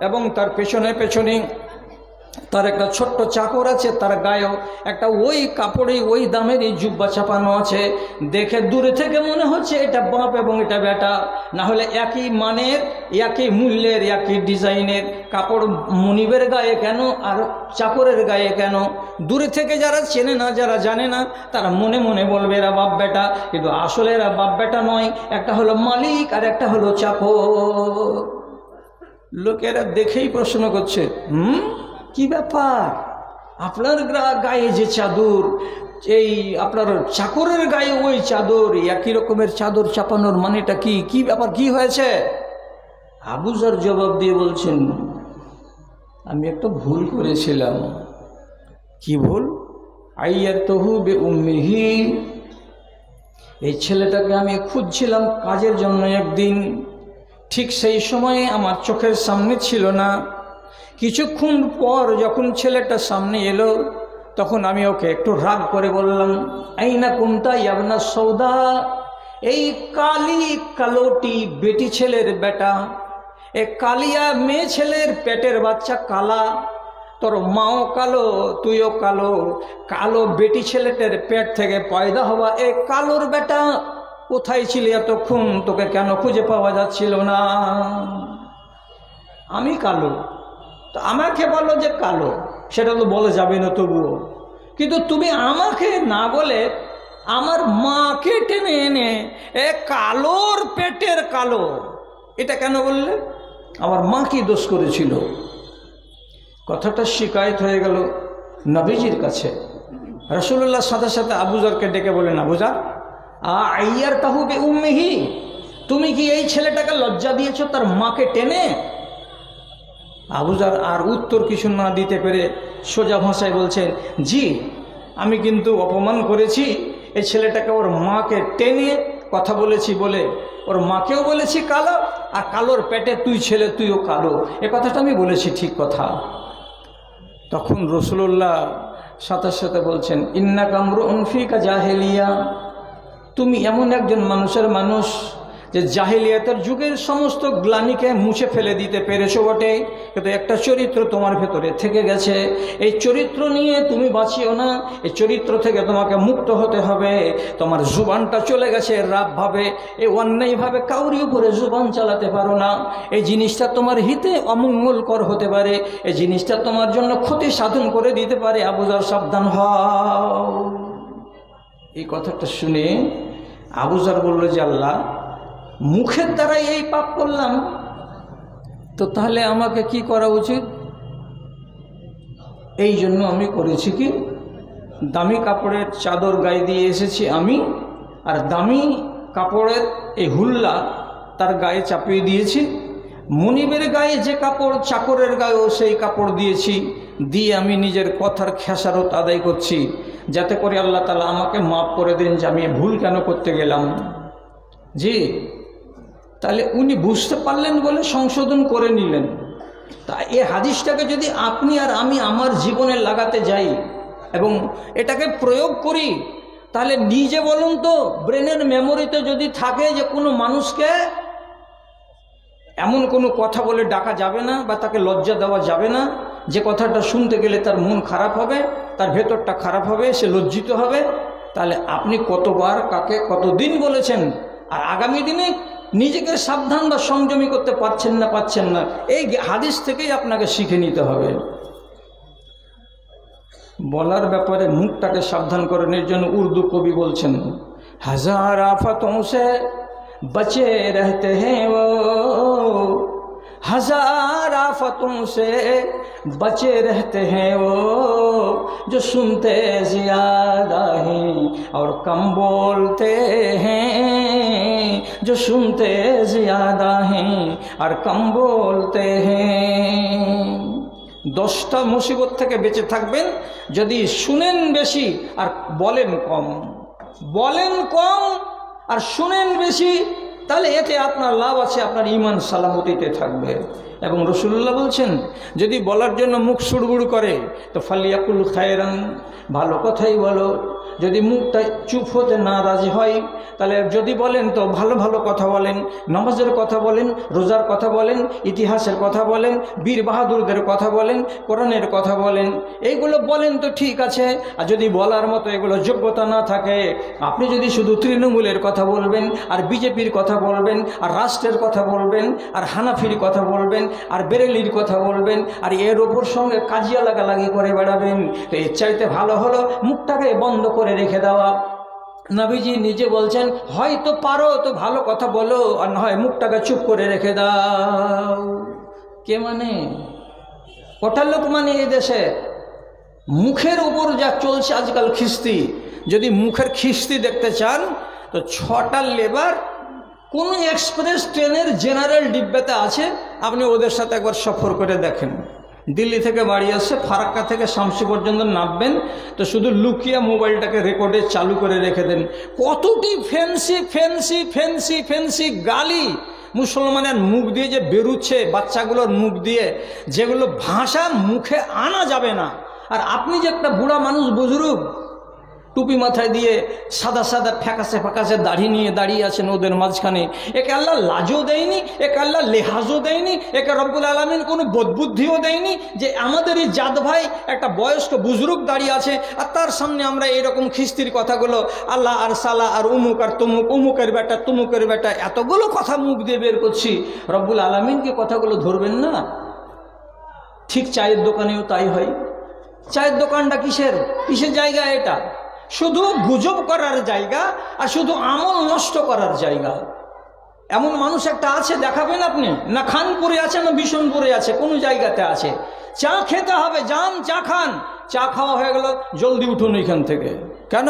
এবং তার পেছনে পেছনে তার একটা ছোট্ট চাকর আছে, তার গায়েও একটা ওই কাপড়ে ওই দামেরই জুব্বা চাপানো আছে। দেখে দূরে থেকে মনে হচ্ছে এটা বাপ এবং এটা বেটা, না হলে একই মানের, একই মূল্যের, একই ডিজাইনের কাপড় মনিবের গায়ে কেন আর চাকরের গায়ে কেন? দূরে থেকে যারা চেনে না, যারা জানে না, তারা মনে মনে বলবে এরা বাপ বেটা, কিন্তু আসলে এরা বাপ বেটা নয়, একটা হলো মালিক আর একটা হলো চাকর। লোকেরা দেখেই প্রশ্ন করছে, কি ব্যাপার, আপনার গায়ে যে চাদর, এই আপনার চাকরের গায়ে ওই চাদর, একই রকমের চাদর চাপানোর মানেটা কি? কি ব্যাপার, কি হয়েছে? আবু যর জবাব দিয়ে বলছেন, আমি একটা ভুল করেছিলাম। কি ভুল? আইয়াতুহু বিউম্মিহি, এই ছেলেটাকে আমি খুঁজছিলাম কাজের জন্য একদিন, ঠিক সেই সময়ে আমার চোখের সামনে ছিল না। কিছুক্ষণ পর যখন ছেলেটা সামনে এলো, তখন আমি ওকে একটু রাগ করে বললাম, আইনা কুনতা ইয়াবনা সৌদা, এই কালি কালোটি বেটি ছেলের বেটা, এ কালিয়া মেয়ে ছেলের পেটের বাচ্চা কালা, তোর মাও কালো, তুইও কালো, কালো বেটি ছেলেটার পেট থেকে পয়দা হওয়া এ কালোর বেটা কোথায় ছিলি এতক্ষণ? তোকে কেন খুঁজে পাওয়া যাচ্ছিল না? আমি কালো, তো আমাকে বলো যে কালো, সেটা তো বলা যাবে না তবুও। কিন্তু তুমি আমাকে না বলে আমার মাকে টেনে এনে এ কালোর পেটের কালো, এটা কেন বললে? আমার মা কি দোষ করেছিল? কথাটা শিকায়ত হয়ে গেল নবীজির কাছে। রাসূলুল্লাহ সাথে সাথে আবু যরকে ডেকে বলেন, আবু যর আইয়ার তাহু বে উম্মিহি, তুমি কি এই ছেলেটাকে লজ্জা দিয়েছো তার মাকে টেনে? আবু যর আর উত্তর কিছু না দিতে পেরে সোজা ভাষায় বলছেন, জি আমি কিন্তু অপমান করেছি এই ছেলেটাকে, ওর মাকে টেনে কথা বলেছি বলে ওর মাকেও বলেছি কালো, আর কালোর পেটে তুই ছেলে তুইও কালো, এ কথাটা আমি বলেছি, ঠিক কথা। তখন রাসূলুল্লাহ সাথে সাথে বলছেন, ইন্নাকা আমরুন ফিকা জাহেলিয়া, তুমি এমন একজন মানুষের মানুষ যে জাহেলিয়াতের যুগের সমস্ত গ্লানিকে মুছে ফেলে দিতে পেরেছো বটে, কিন্তু একটা চরিত্র তোমার ভেতরে থেকে গেছে। এই চরিত্র নিয়ে তুমি বাঁচিও না, এই চরিত্র থেকে তোমাকে মুক্ত হতে হবে। তোমার জুবানটা চলে গেছে রাব ভাবে, এই অন্যায়ভাবে কাউরি উপরে জুবান চালাতে পারো না। এই জিনিসটা তোমার হিতে অমঙ্গলকর হতে পারে, এই জিনিসটা তোমার জন্য ক্ষতি সাধন করে দিতে পারে। আবু যর সাবধান হও। এই কথাটা শুনে আবু যর বলল যে আল্লাহ, মুখের দ্বারাই এই পাপ করলাম, তো তাহলে আমাকে কি করা উচিত? এই জন্য আমি করেছি কি, দামি কাপড়ের চাদর গায়ে দিয়ে এসেছি আমি, আর দামি কাপড়ের এই হুল্লা তার গায়ে চাপিয়ে দিয়েছি। মনিবের গায়ে যে কাপড়, চাকরের গায়েও সেই কাপড় দিয়েছি, দিয়ে আমি নিজের কথার খেসারত আদায় করছি, যাতে করে আল্লাহ তাআলা আমাকে মাফ করে দেন যে আমি ভুল কেন করতে গেলাম। জি, তাহলে উনি বুঝতে পারলেন বলে সংশোধন করে নিলেন। তা এই হাদিসটাকে যদি আপনি আর আমি আমার জীবনে লাগাতে যাই এবং এটাকে প্রয়োগ করি, তাহলে নিজে বলুন তো, ব্রেনের মেমোরিতে যদি থাকে যে কোনো মানুষকে এমন কোনো কথা বলে ডাকা যাবে না বা তাকে লজ্জা দেওয়া যাবে না, যে কথাটা শুনতে গেলে তার মন খারাপ হবে, তার ভেতরটা খারাপ হবে, সে লজ্জিত হবে, তাহলে আপনি কতবার কাকে কতদিন বলেছেন, আর আগামী দিনে নিজেকে সাবধান বা সংযমী করতে পারছেন না, এই হাদিস থেকেই আপনাকে শিখে নিতে হবে। বলার ব্যাপারে মুখটাকে সাবধান করানোর জন্য উর্দু কবি বলছেন, হাজার আফাতোं से बचे रहते हैं वो, हजार आफतों से बचे रहते हैं वो, जो सुनते ज्यादा हैं और कम बोलते हैं, जो सुनते ज्यादा हैं और कम बोलते हैं। 10টা মুসিবত থেকে বেঁচে থাকবেন যদি শুনেন বেশি আর বলেন কম, বলেন কম আর শুনেন বেশি, তাহলে এতে আপনার লাভ আছে, আপনার ঈমান সালামতিতে থাকবে। এবং রাসূলুল্লাহ বলছেন, যদি বলার জন্য মুখ সুড়বুড় করে তো ফালিয়াকুল খায়রান, ভালো কথাই বলো। যদি মুখটা চুপ হতে না রাজি হয়, তাহলে যদি বলেন তো ভালো ভালো কথা বলেন, নামাজের কথা বলেন, রোজার কথা বলেন, ইতিহাসের কথা বলেন, বীর বাহাদুরদের কথা বলেন, কোরআনের কথা বলেন, এইগুলো বলেন তো ঠিক আছে। আর যদি বলার মতো এগুলো যোগ্যতা না থাকে, আপনি যদি শুধু তৃণমূলের কথা বলবেন আর বিজেপির কথা বলবেন আর রাষ্ট্রের কথা বলবেন আর হানাফির কথা বলবেন আর বেরেলির কথা বলবেন আর এর ওপর সঙ্গে কাজিয়া লাগালাগি করে বেড়াবেন, তো এর চাইতে ভালো হলো মুখটাকে বন্ধ করে রেখে দেওয়া। নবীজি নিজে বলছেন, হয়তো পারো তো ভালো কথা বলো, আর না হয় মুখটাকে চুপ করে রেখে দাও। কে মানে? কটা লোক মানে এই দেশে? মুখের উপর যা চলছে আজকাল খিস্তি, যদি মুখের খিস্তি দেখতে চান তো 6টা লেবার কোন এক্সপ্রেস ট্রেনের জেনারেল ডিব্বাতে আছে, আপনি ওদের সাথে একবার সফর করে দেখেন। দিল্লি থেকে বাড়ি আসছে, ফারাক্কা থেকে শামসি পর্যন্ত নামবেন, তো শুধু লুকিয়ে মোবাইলটাকে রেকর্ডে চালু করে রেখে দেন। কতটি ফ্যান্সি ফ্যান্সি ফ্যান্সি ফ্যান্সি গালি মুসলমানের মুখ দিয়ে যে বেরুচ্ছে, বাচ্চাগুলোর মুখ দিয়ে, যেগুলো ভাষা মুখে আনা যাবে না। আর আপনি যে একটা বুড়া মানুষ, বুজুর্গ, টুপি মাথায় দিয়ে সাদা সাদা ফ্যাকাশে ফ্যাকাশে দাড়ি নিয়ে দাঁড়িয়ে আছেন ওদের মাঝখানে। একে আল্লাহ লাজও দেয়নি, একে আল্লাহ লেহাজও দেয়নি, একে রব্বুল আলামিন কোনো বোধবুদ্ধিও দেয়নি যে আমাদের এই জাত ভাই একটা বয়স্ক বুজুর্গ দাঁড়িয়ে আছে আর তার সামনে আমরা এরকম খিস্তির কথাগুলো আল্লাহ আর সালা আর উমুক আর তুমুক, উমুকের বেটা তুমুকের বেটা এতগুলো কথা মুখ দিয়ে বের করছি, রব্বুল আলামিনকে কথাগুলো ধরবেন না? ঠিক চায়ের দোকানেও তাই হয়। চায়ের দোকানটা কিসের জায়গা? এটা শুধু গুজব করার জায়গা আর শুধু আমল নষ্ট করার জায়গা। এমন মানুষ একটা আছে, দেখাবেন আপনি? না খানপুরে আছে না বিশনপুরে আছে, কোনো জায়গাতে আছে। চা খেতে হবে, যান চা খান। চা খাওয়া হয়ে গেল, জলদি উঠুন এখান থেকে। কেন?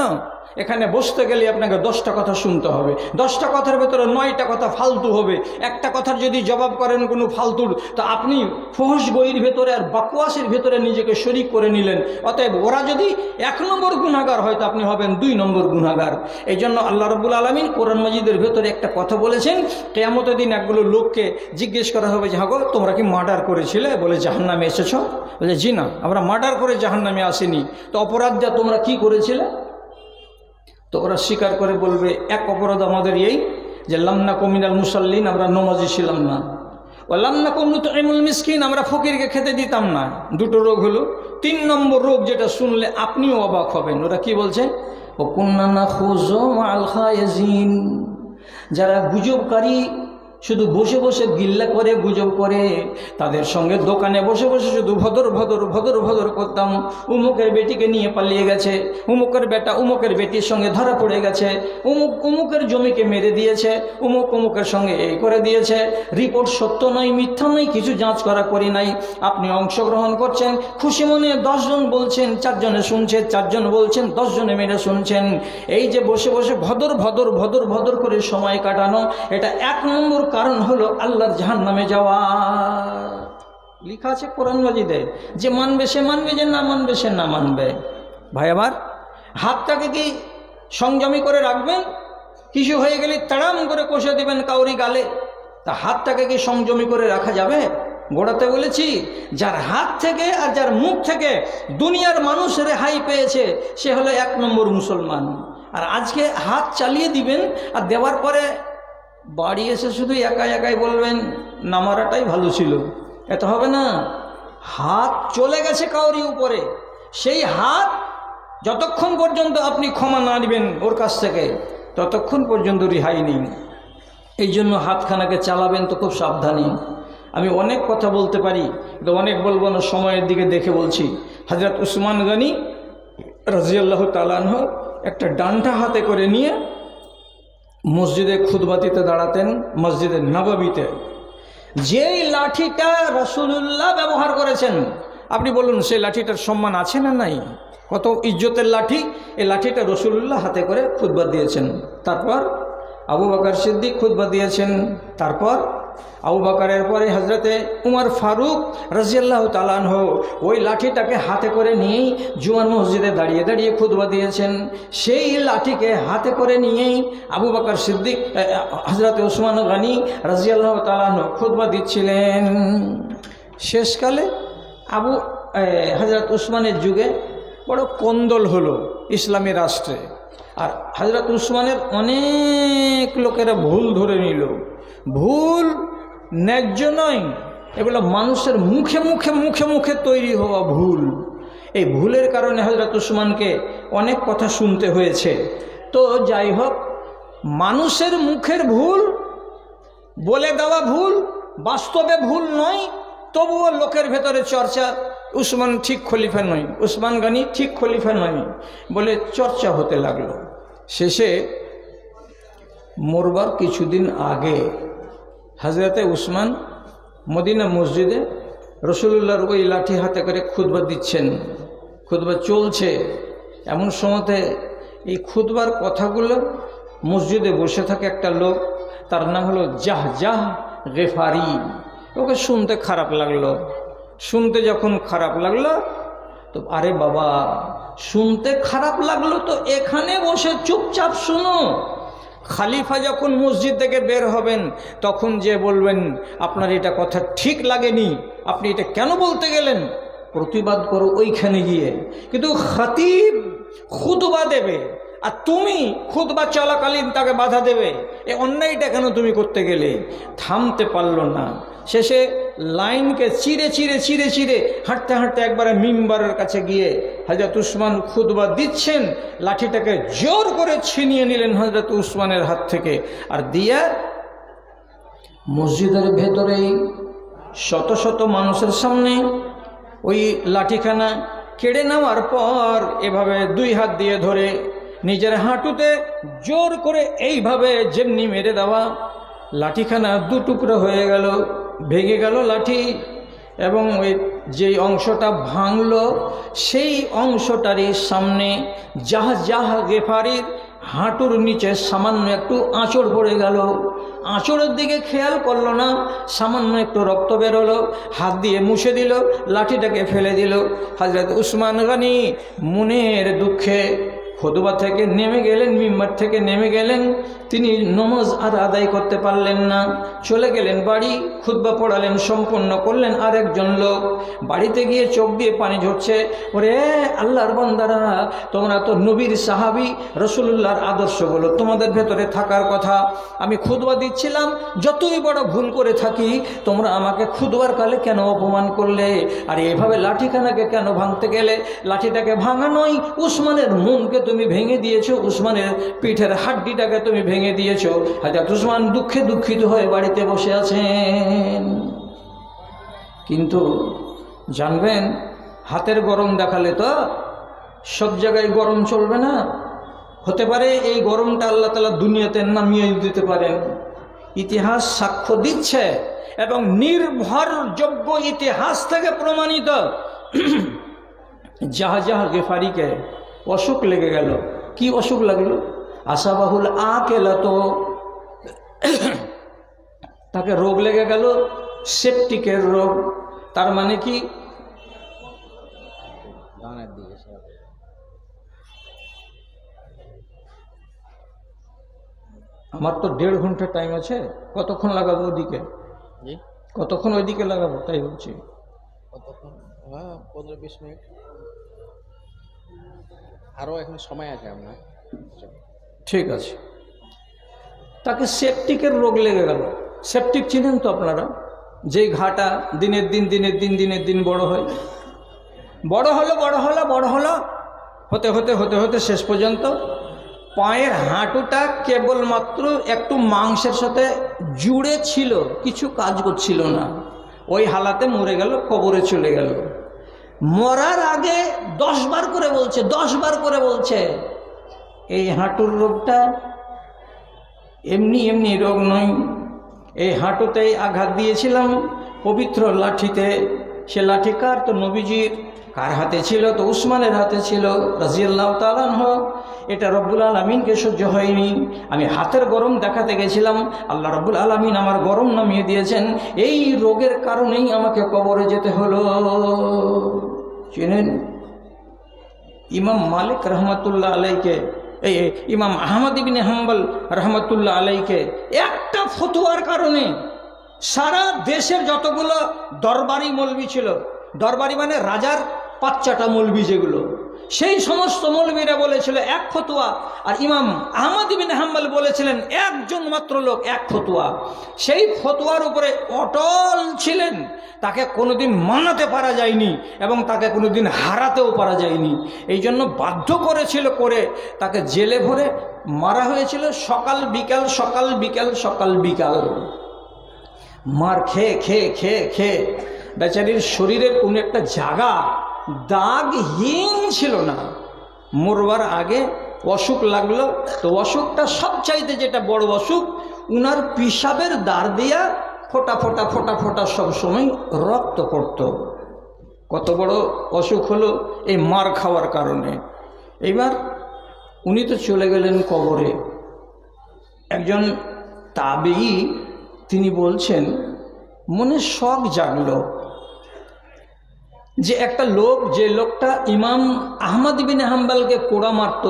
এখানে বসতে গেলে আপনাকে 10টা কথা শুনতে হবে, 10টা কথার ভেতরে 9টা কথা ফালতু হবে। একটা কথার যদি জবাব করেন কোনো ফালতুর, তো আপনি ফহশ বইয়ের ভেতরে আর বাকওয়াসের ভেতরে নিজেকে শরীক করে নিলেন। অতএব ওরা যদি 1 নম্বর গুনাহগার হয় তো আপনি হবেন 2 নম্বর গুনাহগার। এই জন্য আল্লাহ রাব্বুল আলামিন কোরআন মাজিদের ভেতরে একটা কথা বলেছেন, কিয়ামতের দিন একগুলো লোককে জিজ্ঞেস করা হবে যে হাগো তোমরা কি মার্ডার করেছিলে? বলে জাহান্নামে এসেছ? বলে জি না, আমরা মার্ডার করে জাহান্নামে আসিনি। তো অপরাধটা তোমরা কি করেছিলে? তো ওরা স্বীকার করে বলবে এক অপরাধ আমাদের এই যে লামনাকু মিনাল মুসাল্লিন, আমরা নমাজি ছিলাম না। ও লামনাকু নুতইমুল মিসকিন, আমরা ফকিরকে খেতে দিতাম না। 2টো রোগ হলো। 3 নম্বর রোগ যেটা শুনলে আপনিও অবাক হবেন, ওরা কি বলছে? ও কুন্না নাখুযু মাআল খায়িজিন, যারা গুজবকারী শুধু বসে বসে গিল্লা করে গুজব করে, তাদের সঙ্গে দোকানে বসে বসে শুধু ভদর ভদর ভদর ভদর করতাম। উমুকের বেটিকে নিয়ে পালিয়ে গেছে, উমুকের বেটা উমুকের বেটির সঙ্গে ধরা পড়ে গেছে, উমুক উমুকের জমিকে মেরে দিয়েছে, উমুক উমুকের সঙ্গে এই করে দিয়েছে। রিপোর্ট সত্য নয় মিথ্যা নয়, কিছু যাঞ্চ করা করি নাই। আপনি অংশগ্রহণ করছেন, খুশি মনে 10 জন বলছেন, 4 জনে শুনছে, 4 জন বলছেন, 10 জনে মেরে শুনছেন। এই যে বসে বসে ভদর ভদর ভদর ভদর করে সময় কাটানো, এটা 1 নম্বর কারণ হলো আল্লাহর জাহান্নামে যাওয়া। লেখা আছে কোরআন মাজিদে, যে মানবে সে মানবে, যে না মানবে সে না মানবে। ভাই আমার, হাতটাকে কি সংযমী করে রাখবেন? কিছু হয়ে গেলে তাড়াম করে কষে দিবেন কাউরি গালে। তা হাতটাকে কি সংযমী করে রাখা যাবে? গোড়াতে বলেছি, যার হাত থেকে আর যার মুখ থেকে দুনিয়ার মানুষ রেহাই পেয়েছে সে হলো 1 নম্বর মুসলমান। আর আজকে হাত চালিয়ে দিবেন আর দেওয়ার পরে বাড়ি এসে শুধু একাই বলবেন না মারাটাই ভালো ছিল। এত হবে না। হাত চলে গেছে কাউরি উপরে, সেই হাত যতক্ষণ পর্যন্ত আপনি ক্ষমা না নেবেন ওর কাছ থেকে, ততক্ষণ পর্যন্ত রেহাই নেই। এই জন্য হাতখানাকে চালাবেন তো খুব সাবধানী। আমি অনেক কথা বলতে পারি, কিন্তু অনেক বলবো না, সময়ের দিকে দেখে বলছি। হযরত উসমান গনি রাদিয়াল্লাহু তাআলা আনহু একটা ডান্ডা হাতে করে নিয়ে মসজিদে খুতবা দিতে দাঁড়াতেন, মসজিদে নববীতে। যেই লাঠিটা রাসূলুল্লাহ ব্যবহার করেছেন, আপনি বলুন সেই লাঠিটার সম্মান আছে না নাই? কত ইজ্জতের লাঠি। এই লাঠিটা রাসূলুল্লাহ হাতে করে খুতবা দিয়েছেন। তারপর আবু বকর সিদ্দিক খুতবা দিয়েছেন। তারপর আবু বকরের পরে হযরতে উমর ফারুক রাদিয়াল্লাহু তাআলা আনহু ওই লাঠিটাকে হাতে করে নিয়েই জুমার মসজিদে দাঁড়িয়ে দাঁড়িয়ে খুতবা দিয়েছেন। সেই লাঠিকে হাতে করে নিয়েই আবু বকর সিদ্দিক হযরতে উসমান গনি রাদিয়াল্লাহু তাআলা আনহু খুতবা দিচ্ছিলেন। শেষকালে হযরত উসমানের যুগে বড় কোন্দল হলো ইসলামী রাষ্ট্রে। আর হযরত উসমানের অনেক লোকেরা ভুল ধরে নিল। ভুল ন্যায্য নয়, এগুলো মানুষের মুখে মুখে মুখে মুখে তৈরি হওয়া ভুল। এই ভুলের কারণে হযরত উসমানকে অনেক কথা শুনতে হয়েছে। তো যাই হোক, মানুষের মুখের ভুল, বলে দেওয়া ভুল, বাস্তবে ভুল নয়, তবুও লোকের ভেতরে চর্চা, উসমান ঠিক খলিফা নয়, উসমান গনি ঠিক খলিফা নয় বলে চর্চা হতে লাগলো। শেষে মরবার কিছুদিন আগে হযরতে উসমান মদিনা মসজিদে রাসূলুল্লাহর ওই লাঠি হাতে করে খুতবা দিচ্ছেন। খুতবা চলছে, এমন সময়তে এই খুতবার কথাগুলো মসজিদে বসে থাকে একটা লোক, তার নাম হলো জাহজাহ গেফারি। ওকে শুনতে খারাপ লাগলো। শুনতে যখন খারাপ লাগলো তো আরে বাবা, শুনতে খারাপ লাগলো তো এখানে বসে চুপচাপ শুনো। খালিফা যখন মসজিদ থেকে বের হবেন তখন যে বলবেন আপনার এটা কথা ঠিক লাগেনি, আপনি এটা কেন বলতে গেলেন, প্রতিবাদ করো ওইখানে গিয়ে। কিন্তু খতিব খুতবা দেবে আর তুমি খুতবা চলাকালীন তাকে বাধা দেবে, এই অন্যায়টা কেন তুমি করতে গেলে? থামতে পারলো না, শেষে লাইনকে চিরে চিরে চিরে চিরে হাঁটতে হাঁটতে একবারে মিম্বারের কাছে গিয়ে হযরত উসমান খুতবা দিচ্ছেন, লাঠিটাকে জোর করে ছিনিয়ে নিলেন হযরত উসমানের হাত থেকে, আর দিয়ে মসজিদের ভেতরেই শত শত মানুষের সামনে ওই লাঠিখানা কেড়ে নেওয়ার পর এভাবে দুই হাত দিয়ে ধরে নিজের হাঁটুতে জোর করে এইভাবে যেমনি মেরে দেওয়া, লাঠিখানা দু টুকরো হয়ে গেল, ভেঙে গেল লাঠি, এবং ওই যেই অংশটা ভাঙল সেই অংশটারই সামনে জাহ গেফারির হাঁটুর নিচে সামান্য একটু আঁচড় পড়ে গেল। আঁচড়ের দিকে খেয়াল করলো না, সামান্য একটু রক্ত বেরোলো, হাত দিয়ে মুছে দিল, লাঠিটাকে ফেলে দিল। হযরত উসমান গনি মনের দুঃখে খুতবা থেকে নেমে গেলেন, মিম্বার থেকে নেমে গেলেন। তিনি নমাজ আর আদায় করতে পারলেন না, চলে গেলেন বাড়ি। খুতবা পড়ালেন, সম্পূর্ণ করলেন। আর একজন লোক বাড়িতে গিয়ে চোখ দিয়ে পানি ঝরছে, ওরে আল্লাহর বান্দারা, তোমরা তো নবীর সাহাবী, রাসূলুল্লাহর আদর্শগুলো তোমাদের ভেতরে থাকার কথা। আমি খুতবা দিচ্ছিলাম, যতই বড় ভুল করে থাকি তোমরা আমাকে খুতবার কালে কেন অপমান করলে? আর এভাবে লাঠিখানাকে কেন ভাঙতে গেলে? লাঠিটাকে ভাঙা নয়, উসমানের মনকে তুমি ভেঙে দিয়েছো, উসমানের পিঠের হাড্ডিটাকে তুমি ভেঙে দিয়েছো। হযরত উসমান দুঃখে দুঃখিত হয়ে বাড়িতে বসে আছেন। কিন্তু জানবেন, হাতের গরম দেখালে তো সব জায়গায় গরম চলবে না। হতে পারে এই গরমটা আল্লাহ তাআলা দুনিয়াতে নামিয়ে দিতে পারেন। ইতিহাস সাক্ষ্য দিচ্ছে এবং নির্ভরযোগ্য ইতিহাস থেকে প্রমাণিত, জাহ গেফারিকে অসুখ লেগে গেল। কি অসুখ লাগলো? আসাবাহুল আকেলাতো, তাকে রোগ লেগে গেল, সেপটিকের রোগ। তার মানে কি? আমার তো 1.5 ঘন্টা টাইম আছে, কতক্ষণ লাগাবো ওদিকে? কতক্ষণ ওইদিকে লাগাবো তাই বলছি। কতক্ষণ? 15-20 মিনিট আরও এখন সময় আছে আপনার। ঠিক আছে। তাকে সেপটিকের রোগ লেগে গেল। সেপটিক চিনেন তো আপনারা? যেই ঘাটা দিনের দিন বড় হয়, বড় হলো হতে হতে হতে হতে শেষ পর্যন্ত পায়ের হাঁটুটা কেবলমাত্র একটু মাংসের সাথে জুড়ে ছিল, কিছু কাজ করছিল না। ওই হালাতে মরে গেল, কবরে চলে গেল। মরার আগে 10 বার করে বলছে এই হাঁটুর রোগটা এমনি রোগ নয়, এই হাঁটুতেই আঘাত দিয়েছিলাম পবিত্র লাঠিতে। সে লাঠি কার? তো নবীজির। কার হাতে ছিল? তো উসমানের হাতে ছিল রাদিয়াল্লাহু তাআলা আনহু। এটা রব্বুল আলামিনকে সহ্য হয়নি। আমি হাতের গরম দেখাতে গেছিলাম, আল্লাহ রব্বুল আলামিন আমার গরম নামিয়ে দিয়েছেন। এই রোগের কারণেই আমাকে কবরে যেতে হলো। চিনেন ইমাম মালিক রহমতুল্লাহ আলাইকে, এই ইমাম আহমদ ইবনে হাম্বল রহমতুল্লাহ আলাইকে একটা ফতোয়ার কারণে সারা দেশের যতগুলো দরবারি মৌলবি ছিল, দরবারি মানে রাজার বাচ্চাটা মৌলবি যেগুলো, সেই সমস্ত মৌলবীরা বলেছিল এক ফতোয়া, আর ইমাম আহমদ ইবনে হাম্বল বলেছিলেন একজন মাত্র লোক এক ফতোয়া। সেই ফতোয়ার উপরে অটল ছিলেন, তাকে কোনোদিন মানাতে পারা যায়নি এবং তাকে কোনোদিন হারাতেও পারা যায়নি। এই জন্য বাধ্য করেছিল করে তাকে জেলে ভরে মারা হয়েছিল। সকাল বিকাল মার খেয়ে খেয়ে খেয়ে খেয়ে বেচারির শরীরের কোনো একটা জায়গা দাগহীন ছিল না। মরবার আগে অসুখ লাগলো, তো অসুখটা সবচাইতে যেটা বড় অসুখ, উনার পিসাবের দ্বার দিয়া ফোটা ফোটা ফোটা ফোটা সবসময় রক্ত পড়ত। কত বড় অসুখ হলো এই মার খাওয়ার কারণে। এইবার উনি তো চলে গেলেন কবরে। একজন তাবেঈ তিনি বলছেন, মনে শখ জাগলো যে একটা লোক, যে লোকটা ইমাম আহমদ ইবনে হাম্বলকে কোড়া মারত,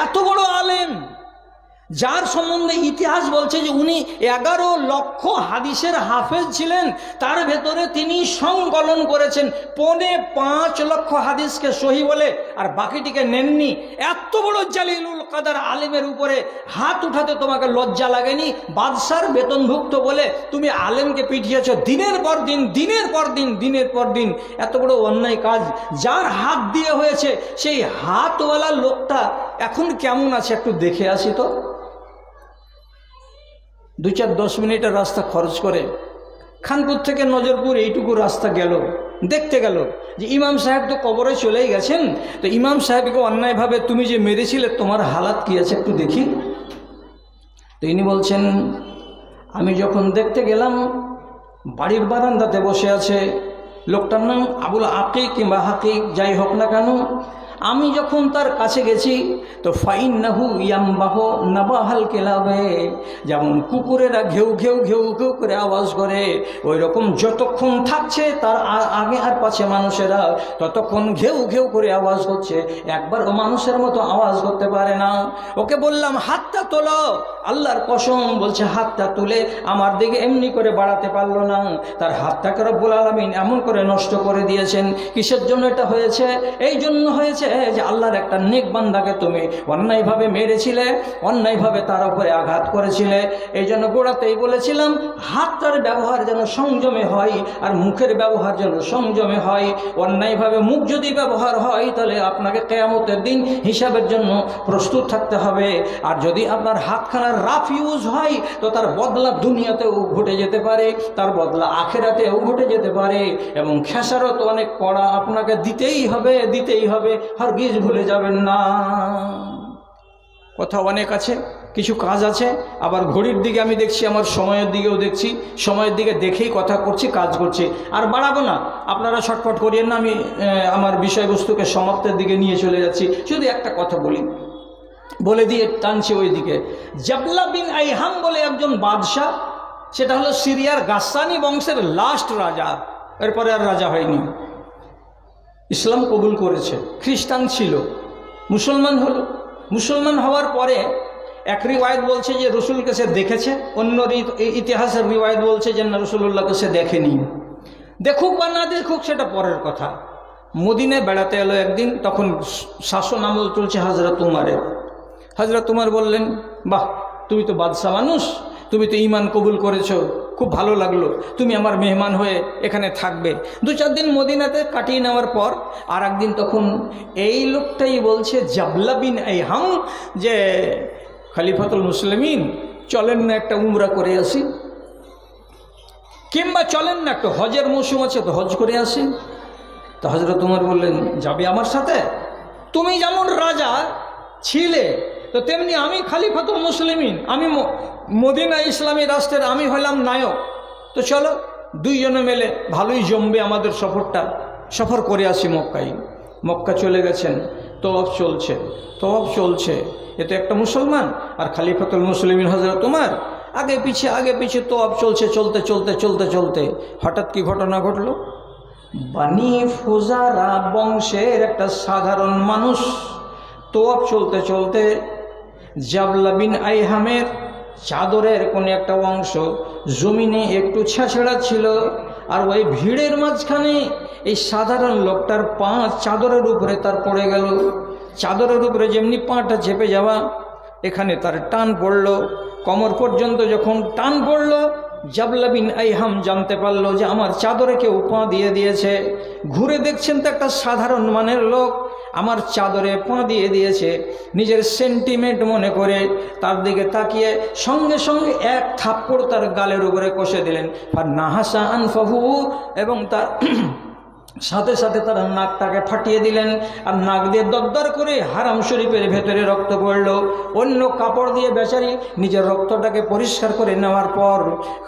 এত বড় আলেম, যার সম্বন্ধে ইতিহাস বলছে যে উনি 11 লক্ষ হাদিসের হাফেজ ছিলেন, তার ভেতরে তিনি সংকলন করেছেন 5.5 লক্ষ হাদিসকে সহি বলে, আর বাকিটিকে নেননি। এত বড় জালিলুল কাদার আলেমের উপরে হাত উঠাতে তোমাকে লজ্জা লাগেনি? বাদশার বেতনভুক্ত বলে তুমি আলেমকে পিটিয়েছ দিনের পর দিন, দিনের পর দিন, দিনের পর দিন। এত বড় অন্যায় কাজ যার হাত দিয়ে হয়েছে, সেই হাতওয়ালা লোকটা এখন কেমন আছে একটু দেখে আসি তো। 2-4-10 মিনিটের রাস্তা খরচ করে খানপুর থেকে নজরপুর এইটুকু রাস্তা গেল, দেখতে গেল যে ইমাম সাহেব তো কবরে চলেই গেছেন, তো ইমাম সাহেবকে অন্যায়ভাবে তুমি যে মেরেছিলে তোমার হালাত কি আছে একটু দেখি। তো ইনি বলছেন, আমি যখন দেখতে গেলাম বাড়ির বারান্দাতে বসে আছে, লোকটার নাম আবুল আকিক কিংবা হাকিক যাই হোক না কেন, আমি যখন তার কাছে গেছি তো ফাইন্নাহু ইয়ামবাহ নাবাহাল কেলাবে, যেমন কুকুরেরা ঘেউ ঘেউ ঘেউ ঘেউ করে আওয়াজ করে, ওই রকম যতক্ষণ থাকছে তার আগে আর পাছে মানুষেরা ততক্ষণ ঘেউ ঘেউ করে আওয়াজ করছে, একবার ও মানুষের মতো আওয়াজ করতে পারে না। ওকে বললাম হাতটা তোলো, আল্লাহর কসম বলছে হাতটা তুলে আমার দিকে এমনি করে বাড়াতে পারলো না। তার হাতটাকে রব্বুল আলামিন এমন করে নষ্ট করে দিয়েছেন। কিসের জন্য এটা হয়েছে? এই জন্য হয়েছে যে আল্লাহর একটা নেক বান্দাকে তুমি অন্যায়ভাবে মেরেছিলে, অন্যায়ভাবে তার উপরে আঘাত করেছিলে। এই জন্য গোড়াতেই বলেছিলাম হাতটার ব্যবহার যেন সংযমে হয়, আর মুখের ব্যবহার যেন সংযমে হয়। অন্যায়ভাবে মুখ যদি ব্যবহার হয় তাহলে আপনাকে কিয়ামতের দিন হিসাবের জন্য প্রস্তুত থাকতে হবে। আর যদি আপনার হাতখানার রাফ ইউজ হয় তো তার বদলা দুনিয়াতেও ঘটে যেতে পারে, তার বদলা আখেরাতেও ঘটে যেতে পারে, এবং খেসারত অনেক কড়া আপনাকে দিতেই হবে, দিতেই হবে, হারগিজ ভুলে যাবেন না। কথা অনেক আছে, কিছু কাজ আছে, আবার ঘড়ির দিকে আমি দেখছি, আমার সময়ের দিকেও দেখছি, সময়ের দিকে দেখেই কথা করছি, কাজ করছি। আর বাড়াবো না, আপনারা ছটফট করিয়েন না, আমি আমার বিষয়বস্তুকে সমাপ্তের দিকে নিয়ে চলে যাচ্ছি। শুধু একটা কথা বলে দিয়ে টানছি ওই দিকে। জাবলা বিন আইহাম বলে একজন বাদশাহ, সেটা হলো সিরিয়ার গাসসানি বংশের লাস্ট রাজা, এরপরে আর রাজা হয়নি। ইসলাম কবুল করেছে, খ্রিস্টান ছিল, মুসলমান হলো। মুসলমান হওয়ার পরে এক রিওয়ায়েত বলছে যে রসুলকে সে দেখেছে, অন্য ইতিহাসের রিওয়ায়েত বলছে যে না, রসুল্লাহকে সে দেখেনি। দেখুক বা না দেখুক সেটা পরের কথা। মদিনায় বেড়াতে এলো একদিন, তখন শাসন আমল চলছে হযরত উমারের। হযরত উমার বললেন, বাহ, তুমি তো বাদশাহ মানুষ, তুমি তো ঈমান কবুল করেছো, খুব ভালো লাগলো, তুমি আমার মেহমান হয়ে এখানে থাকবে। 2-4 দিন মদিনাতে কাটিয়ে নেওয়ার পর আর একদিন তখন এই লোকটাই বলছে, জাবলা বিন আইহাম, যে খলিফাতুল মুসলিমিন চলেন না একটা উমরা করে আসি, কিংবা চলেন না একটা হজের মৌসুম আছে তো হজ করে আসি। তো হযরত উমর বললেন, যাবে আমার সাথে? তুমি যেমন রাজা ছিলে তো তেমনি আমি খলিফাতুল মুসলিমিন, আমি মদিনা ইসলামী রাষ্ট্রের আমি হলাম নায়ক, তো চলো দুইজনে মিলে ভালোই জমবে আমাদের সফরটা, সফর করে আসি মক্কায়। মক্কা চলে গেছেন, তওয়াফ চলছে, তওয়াফ চলছে, এ তো একটা মুসলমান আর খলিফাতুল মুসলিমিন হযরত উমর, আগে পিছে তওয়াফ চলছে। চলতে চলতে চলতে চলতে হঠাৎ কি ঘটনা ঘটলো? বানি ফুজারা বংশের একটা সাধারণ মানুষ তওয়াফ চলতে চলতে জাবলা বিন আইহামের চাদরের কোন একটা অংশ জমিনে একটু ছেঁচড়া ছিল, আর ওই ভিড়ের মাঝখানে এই সাধারণ লোকটার পা চাদরের উপরে তার পড়ে গেল। চাদরের উপরে যেমনি পাটা চেপে যাওয়া, এখানে তার টান পড়ল, কোমর পর্যন্ত যখন টান পড়ল, জাবলা বিন আইহাম জানতে পারলো যে আমার চাদরে কেউ পা দিয়ে দিয়েছে। ঘুরে দেখছেন তো একটা সাধারণ মানের লোক আমার চাদরে পা দিয়ে দিয়েছে। নিজের সেন্টিমেন্ট মনে করে তার দিকে তাকিয়ে সঙ্গে সঙ্গে এক থাপ্পড় তার গালের উপরে কষে দিলেন। আর নাহাসা আনফাহু, এবং তার সাথে সাথে তার নাকটাকে ফাটিয়ে দিলেন, আর নাক দিয়ে দরদর করে হারাম শরীফের ভেতরে রক্ত পড়ল। অন্য কাপড় দিয়ে বেচারি নিজের রক্তটাকে পরিষ্কার করে নেওয়ার পর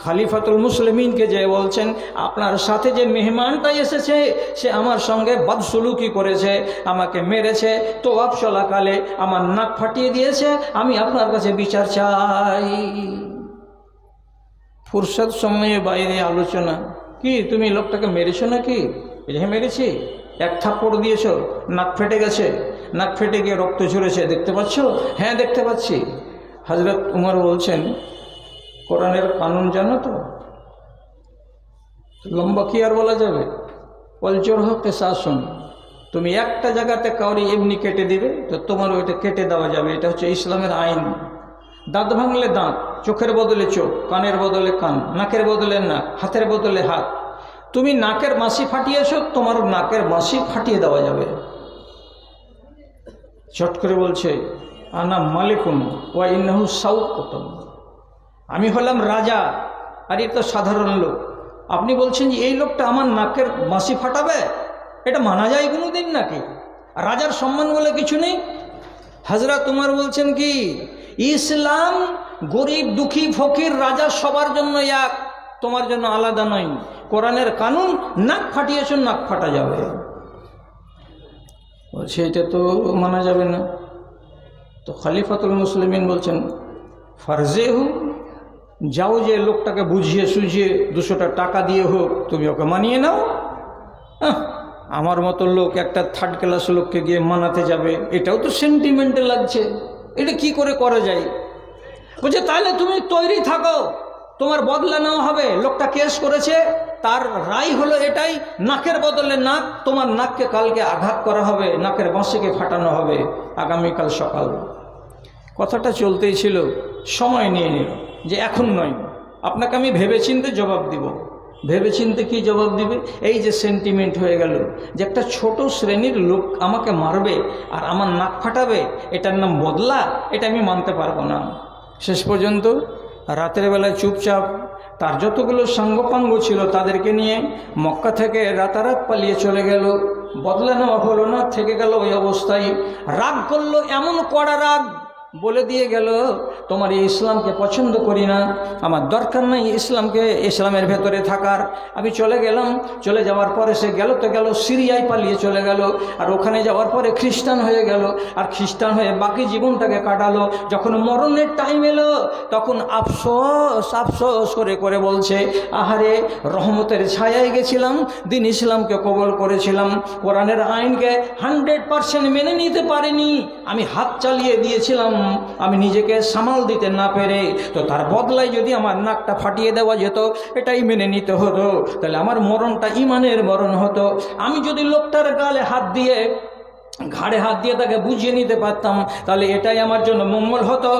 খলিফাতুল মুসলিমিনকে যে বলছেন, আপনার সাথে যে মেহমানটা এসেছে সে আমার সঙ্গে বদসলুকি করেছে, আমাকে মেরেছে, তওয়াফ চলাকালে আমার নাক ফাটিয়ে দিয়েছে, আমি আপনার কাছে বিচার চাই। ফুরসত সময়ে বাইরে আলোচনা, কি তুমি লোকটাকে মেরেছো নাকি? হ্যাঁ মেরেছি। এক থাপ্পড় দিয়েছ, নাক ফেটে গেছে, নাক ফেটে গিয়ে রক্ত ঝরেছে, দেখতে পাচ্ছ? হ্যাঁ দেখতে পাচ্ছি। হযরত উমর বলছেন, কোরআনের কানুন জানো তো? লম্বা কি আর বলা যাবে? ওয়াল জরহ কিসাসুন, তুমি একটা জায়গাতে কাউরি এমনি কেটে দিবে তো তোমার ওইটা কেটে দেওয়া যাবে, এটা হচ্ছে ইসলামের আইন। দাঁত ভাঙলে দাঁত, চোখের বদলে চোখ, কানের বদলে কান, নাকের বদলে নাক, হাতের বদলে হাত। তুমি নাকের মাসি ফাটিয়েছো, তোমার নাকের মাসি ফাটিয়ে দেওয়া যাবে। চট করে বলছে, আনা মালিকুন ওয়া ইন্নাহু সাউকুতুন, আমি হলাম রাজা আর এ তো সাধারণ লোক। আপনি বলছেন যে এই লোকটা আমার নাকের মাসি ফাটাবে, এটা মানা যায় কোনোদিন নাকি? রাজার সম্মান বলে কিছু নেই। হযরত উমর বলছেন কি, ইসলাম গরিব দুঃখী ফকির রাজা সবার জন্য এক, তোমার জন্য আলাদা নয়। কোরআনের কানুন, নাক ফাটিয়েছ নাক ফাটা যাবে। বলছে এটা তো মানা যাবে না। তো খলিফাতুল মুসলিমিন বলছেন, ফারজেহু, যাও যে লোকটাকে বুঝিয়ে সুঝিয়ে 200টা টাকা দিয়ে হোক তুমি ওকে মানিয়ে নাও। আমার মতো লোক একটা থার্ড ক্লাস লোককে গিয়ে মানাতে যাবে, এটাও তো সেন্টিমেন্টে লাগছে, এটা কি করে করা যায়? বলছে তাহলে তুমি তৈরি থাকো, তোমার বদলা নেওয়া হবে। লোকটা কেস করেছে, তার রায় হলো এটাই, নাকের বদলে নাক, তোমার নাককে কালকে আঘাত করা হবে, নাকের বাঁশিকে ফাটানো হবে আগামীকাল সকাল। কথাটা চলতেই ছিল, সময় নিয়ে নিল যে এখন নয়, আপনাকে আমি ভেবেচিন্তে জবাব দিব। ভেবেচিন্তে কি জবাব দিবে? এই যে সেন্টিমেন্ট হয়ে গেল যে একটা ছোট শ্রেণীর লোক আমাকে মারবে আর আমার নাক ফাটাবে, এটার নাম বদলা, এটা আমি মানতে পারবো না। শেষ পর্যন্ত রাতের বেলায় চুপচাপ তার যতগুলো সাঙ্গপাঙ্গ ছিল তাদেরকে নিয়ে মক্কা থেকে রাতারাত পালিয়ে চলে গেল। বদলা নেওয়া হলো না, থেকে গেল ওই অবস্থায়। রাগ করলো, এমন কড়া রাগ, বলে দিয়ে গেল তোমার এই ইসলামকে পছন্দ করি না, আমার দরকার নাই ইসলামকে, ইসলামের ভেতরে থাকার। আমি চলে গেলাম। চলে যাওয়ার পরে সে গেল তো গেল, সিরিয়ায় পালিয়ে চলে গেল, আর ওখানে যাওয়ার পরে খ্রিস্টান হয়ে গেল, আর খ্রিস্টান হয়ে বাকি জীবনটাকে কাটালো। যখন মরণের টাইম এলো তখন আফসোস আফসোস করে করে বলছে, আহারে রহমতের ছায়ায় গেছিলাম, দিন ইসলামকে কবল করেছিলাম, কোরআনের আইনকে 100% মেনে নিতে পারিনি, আমি হাত চালিয়ে দিয়েছিলাম, আমি নিজেকে সামাল দিতে না পেরে। তো তার বদলায় যদি আমার নাকটা ফাটিয়ে দেওয়া যেত, এটাই মেনে নিতে হতো, তাহলে আমার মরণটা ইমানের মরণ হতো। আমি যদি লোকটার গালে হাত দিয়ে, ঘাড়ে হাত দিয়ে তাকে বুঝিয়ে নিতে পারতাম, তাহলে এটাই আমার জন্য মঙ্গল হতো।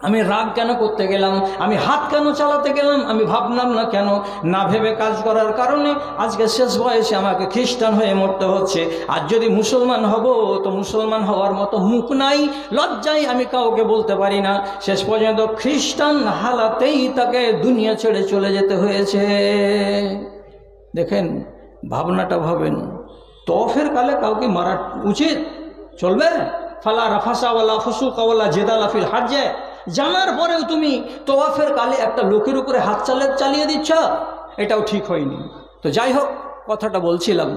আমি রাগ কেন করতে গেলাম, আমি হাত কেন চালাতে গেলাম, আমি ভাবলাম না কেন, না ভেবে কাজ করার কারণে আজকে শেষ বয়সে আমাকে খ্রিস্টান হয়ে মরতে হচ্ছে। আর যদি মুসলমান হব তো মুসলমান হওয়ার মতো মুখ নাই, লজ্জায় আমি কাউকে বলতে পারি না। শেষ পর্যন্ত খ্রিস্টান হালাতেই তাকে দুনিয়া ছেড়ে চলে যেতে হয়েছে। দেখেন, ভাবনাটা ভাবেন, তওয়াফের কালে কাউকে মারা উচিত চলবে? ফালা রাফাসা ওয়ালা ফুসুকা ওয়ালা জিদালা ফিল হাজ্জে, জানার পরেও তুমি তওয়াফের কালে একটা লোকের উপরে হাত চালিয়ে দিচ্ছ, এটাও ঠিক হয়নি। তো যাই হোক, কথাটা বলছিলাম,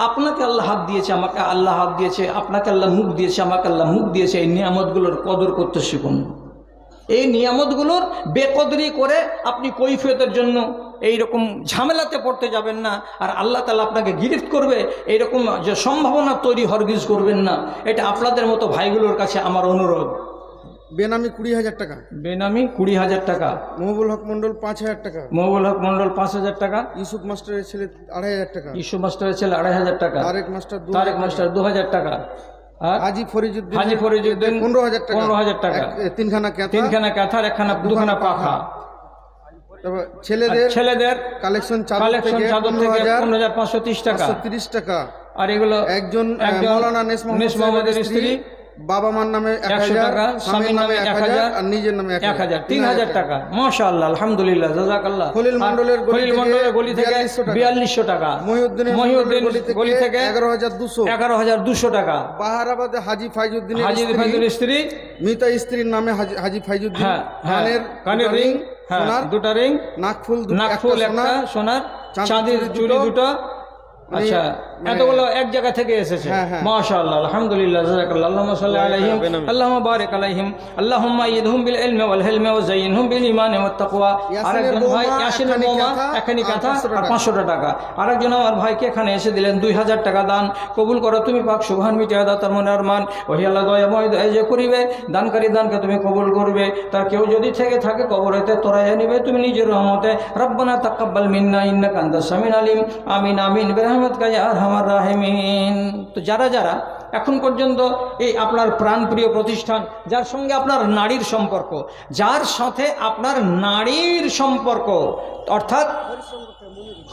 আপনাকে আল্লাহ হাত দিয়েছে, আমাকে আল্লাহ হাত দিয়েছে, আপনাকে আল্লাহ মুখ দিয়েছে, আমাকে আল্লাহ মুখ দিয়েছে। এই নিয়ামতগুলোর কদর করতে শিখুন। এই নিয়ামতগুলোর বেকদরি করে আপনি কৈফিয়তের জন্য এইরকম ঝামেলাতে পড়তে যাবেন না, আর আল্লাহ তাআলা আপনাকে গিরফত করবে এইরকম যে সম্ভাবনা তৈরি হরগিজ করবেন না। এটা আপনাদের মতো ভাইগুলোর কাছে আমার অনুরোধ। বেনামি 20,000 টাকা, বেনামি 20,000 টাকা, মহবুল হক মন্ডল 5,000 টাকা, মহবুল হক মন্ডল 5,000 টাকা, ইউসুফ মাস্টারের ছেলে 2,500 টাকা, ইস্যু মাস্টারের ছেলে 2,500 টাকা, তারেক মাস্টার 2,000 টাকা, হাজি ফরিজউদ্দিন 15,000 টাকা, 15,000 টাকা, তিনখানা ক্যাথার, একখানা দুখানা পাখা। তারপর ছেলেদের কালেকশন চাদর থেকে 15,530 টাকা, 530 টাকা। আর এগুলো একজন মাওলানা নেস মোহাম্মদের স্ত্রী, বাবা মার নামে 100 টাকা, স্বামীর নামে 1,000 আর নিজের নামে 1,000, 3,000 টাকা। মাশাআল্লাহ, আলহামদুলিল্লাহ, জাযাকাল্লাহ। খলিল মন্ডলের গলি থেকে 4200 টাকা, মহিউদ্দিন গলি থেকে 11,200 টাকা, বাহারাবাদে হাজি ফাইজউদ্দিনের স্ত্রী মিতা স্ত্রীর নামে হাজি ফাইজউদ্দিন, কানের রিং, দুটা রিং, নাকফুল একটা সোনার, চাঁদের চুড়ি দুটো, আচ্ছা এতগুলো এক জায়গা থেকে এসেছে। হ্যাঁ, হ্যাঁ। মাশাআল্লাহ, আলহামদুলিল্লাহ, জাযাকাল্লাহ, আল্লাহুম্মা সাল্লি আলাইহিম, আল্লাহুম্মা বারিক আলাইহিম, আল্লাহুম্মা আইয়িদহুম বিল ইলমি ওয়াল হিলমি ওয়া যায়্যিনহুম বিল ঈমানি ওয়াত তাকওয়া। আরেকজন ভাই ইয়াসিনের বৌমা এখানি কথা আর 500 টাকা। আরেকজন আমার ভাইকে এখানে এসে দিলেন 2000 টাকা দান। কবুল করো তুমি পাক সুবহান মিটিয়া দাও তার মনের মান। ওহি আল্লাহ দয়াময় দয়া যে করিবে, দানকারী দানকে তুমি কবুল করবে। তার কেউ যদি থেকে থাকে কবরেতে তোরাইয়া নিবে তুমি নিজের রহমতে। রব্বানা তাকাব্বাল মিন্না ইন্নাকা আনতাস সামিউল আলিম। আমিন আমিন বিরহমাতিকা ইয়া আরহামার রাহিমিন। তো যারা যারা এখন পর্যন্ত এই আপনার প্রাণপ্রিয় প্রতিষ্ঠান, যার সঙ্গে আপনার নারীর সম্পর্ক, যার সাথে আপনার নারীর সম্পর্ক, অর্থাৎ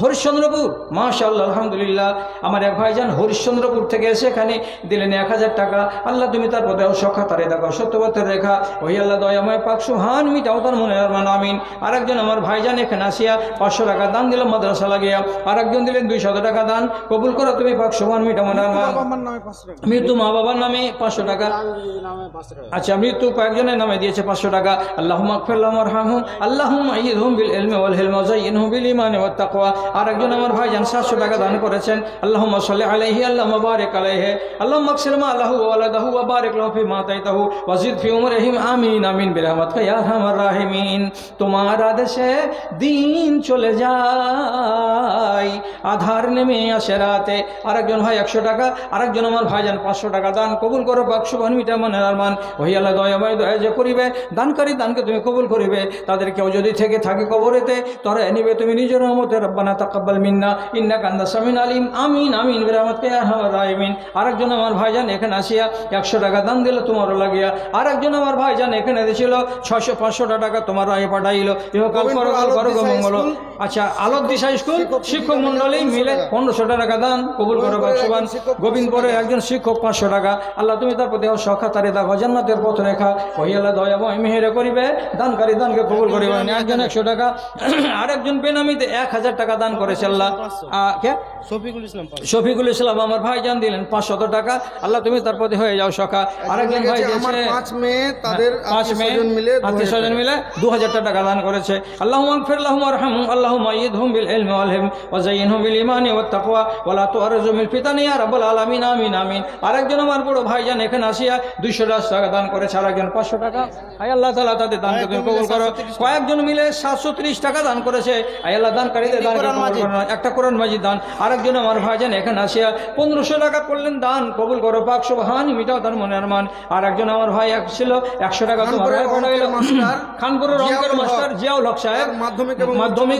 হরিশ্চন্দ্রপুর, মাশাআল্লাহ, আলহামদুলিল্লাহ, আমার এক ভাইজান হরিশ্চন্দ্রপুর থেকে এসে এখানে দিলেন 1000 টাকা। আল্লাহ তুমি তার পথে সখা তারে দেখো, সত্যপথের রেখা। ওই আল্লাহ দয়াময় পাক সুবহান মিটাও তার মনে আরমান। আমিন। আরেকজন আমার ভাইজান এখানে আসিয়া 500 টাকা দান দিল মাদ্রাসা লাগিয়া। আরেকজন দিলেন 200 টাকা দান। কবুল করো তুমি পাক সুবহান মিটাও মনে আরমান। মৃত্যু মা বাবার নামে 500 টাকা। আচ্ছা, মৃত্যু কয়েকজনের নামে দিয়েছে 500 টাকা। আল্লাহুম্মা আগফির লাহুম ওয়ারহামহুম, আল্লাহুম্মা আইয়িদহুম বিল ইলমি ওয়াল হিলমি ওয়া যায়্যিনহুম বিল ঈমানি ওয়াত তাকওয়া। আরেকজন আমার ভাইজান 700 টাকা দান করেছেন। আল্লাহুম্মা সাল্লি আলাইহি, আল্লাহুম্মা বারিক আলাইহি, আল্লাহুম্মা আকসির মা লাহু ওয়া ওয়ালাদাহু ওয়া বারিক লাহু ফিমা আতাইতাহু ওয়া জিদ ফি উমরিহিম। আমিন আমিন বিরহমাতিকা ইয়া আরহামার রাহিমিন। তোমার আদেশে দিন চলে যায়, আধার নেমে আসে রাতে। আরেকজন ভাই 100 টাকা। আরেকজন আমার ভাইজান 500 টাকা দান। কবুল করো পাক সুবহান মিটা মনের আরমান। ওহি আল্লাহ দয়াময় দয়া যে করিবে, দানকারী দানকে তুমি কবুল করিবে। তাদের কেউ যদি থেকে থাকে কবরেতে তোরা নিবে তুমি নিজের রহমতে। রব্বানা তাকাব্বাল মিন্না ইন্নাকা আনতাস সামিউল আলিম। আমিন আমিন বিরহমাতিকা ইয়া আরহামার রাহিমিন। আরেকজন আমার ভাইজান এখানে আসিয়া 100 টাকা দান দিল তোমারও লাগিয়া। আরেকজন আমার ভাইজান এখানে দিয়েছিল 600-500 টাকা তোমার রায়ে পাঠাইল। ইহকাল পরকাল করো গো মঙ্গল। আচ্ছা, আলোক দিশা স্কুল শিক্ষক মন্ডলী মিলে 1500 টাকা দান। কবুল করো পাক সুবহান। গোবিন্দপুরে একজন শিক্ষক 500 টাকা। আল্লাহ তুমি তার প্রতি সখা তারে দেখো, জান্নাতের পথ রেখা। ওহি আল্লাহ দয়াময় মেহেরে করিবে, দানকারী দানকে কবুল করিবে। একজন 100 টাকা। আরেকজন বেনামিতে 1000 টাকা দান করেছে আল্লাহ। কে? শফিকুল ইসলাম আমার ভাইজান দিলেন 500 টাকা। আল্লাহ তুমি তার প্রতি হয়ে যাও সখা। আরেকজন ভাই দিয়েছে 5 মেয়ে তাদের আত্মীয়স্বজন মিলে 2000 টাকা দান করেছে। আল্লাহুম্মা আগফির লাহুম ওয়ারহামহুম, আল্লাহুম্মা আইয়িদহুম বিল ইলমি ওয়াল হিলমি ওয়া যায়্যিনহুম বিল ঈমানি ওয়াত তাকওয়া ওয়া লা তুআররিজু মিল ফিতানি ইয়া রাব্বাল আলামিন। আমিন আমিন। আরেকজন আমার বড় ভাইজান এখানে আসিয়া 200 টাকা দান করেছে। আরেকজন 500 টাকা। আয় আল্লাহ তাআলা তাদের দানকে তুমি কবুল করো। কয়েকজন মিলে 730 টাকা দান করেছে। আয় আল্লাহ দানকারীদের দানকে কবুল করো। একটা কোরআন মাজিদ দান। আরেকজন আমার ভাইজান এখানে আসিয়া 1500 টাকা করলেন দান। কবুল করো পাক সুবহান মিটাও তার মনে আরমান। আর একজন আমার ভাই ছিল 100 টাকা তোমার ভাই পাঠাইল। খানপুরের অঙ্কের মাস্টার জিয়াউল হক সাহেব মাধ্যমিক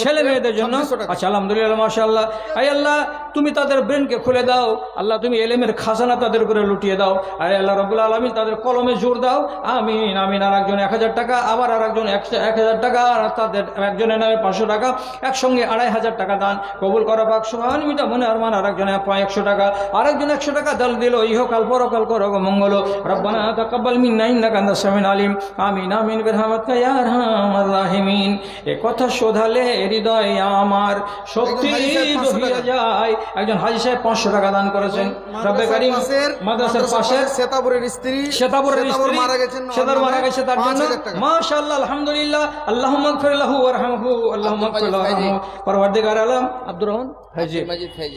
ছেলে মেয়েদের জন্য। আচ্ছা, আলহামদুলিল্লাহ, মাশাআল্লাহ। আয় আল্লাহ তুমি তাদের ব্রেনকে খুলে দাও। আল্লাহ তুমি এলেমের খাজানা তাদের উপরে লুটিয়ে দাও। আয় আল্লাহ রাব্বুল আলামিন তাদের কলমে জোর দাও। আমিন আমিন। আর একজন 1000 টাকা, আবার আর একজন 1000 টাকা, আর তাদের একজনের নামে 500 টাকা, একসঙ্গে 2500 টাকা দান। কবুল করা পাক সুবহান মিটা মনে আরমান। আর একজনে 100 টাকা। আরেকজন 100 টাকা দাল দিল। ইহকাল পরকাল করো গো মঙ্গল। রব্বানা তাকাব্বাল মিন্না ইন্নাকা আনতাস সামিউল আলিম। আমিন আমিন বিরহমাতিকা ইয়া আরহামার রাহিমিন। এ কথা শোধালে হৃদয় আমার শক্তি দহিয়া যায়। একজন হাজী সাহেব 500 টাকা দান করেছেন। রব্বে কারীম মাদ্রাসার পাশে শ্বেতাপুরের স্ত্রী মারা গেছে তার জন্য মাশাআল্লাহ, আলহামদুলিল্লাহ। আল্লাহুম্মা আগফির লাহু ওয়ারহামহু, আল্লাহুম্মা আগফির লাহু। পরওয়ারদিগার আলম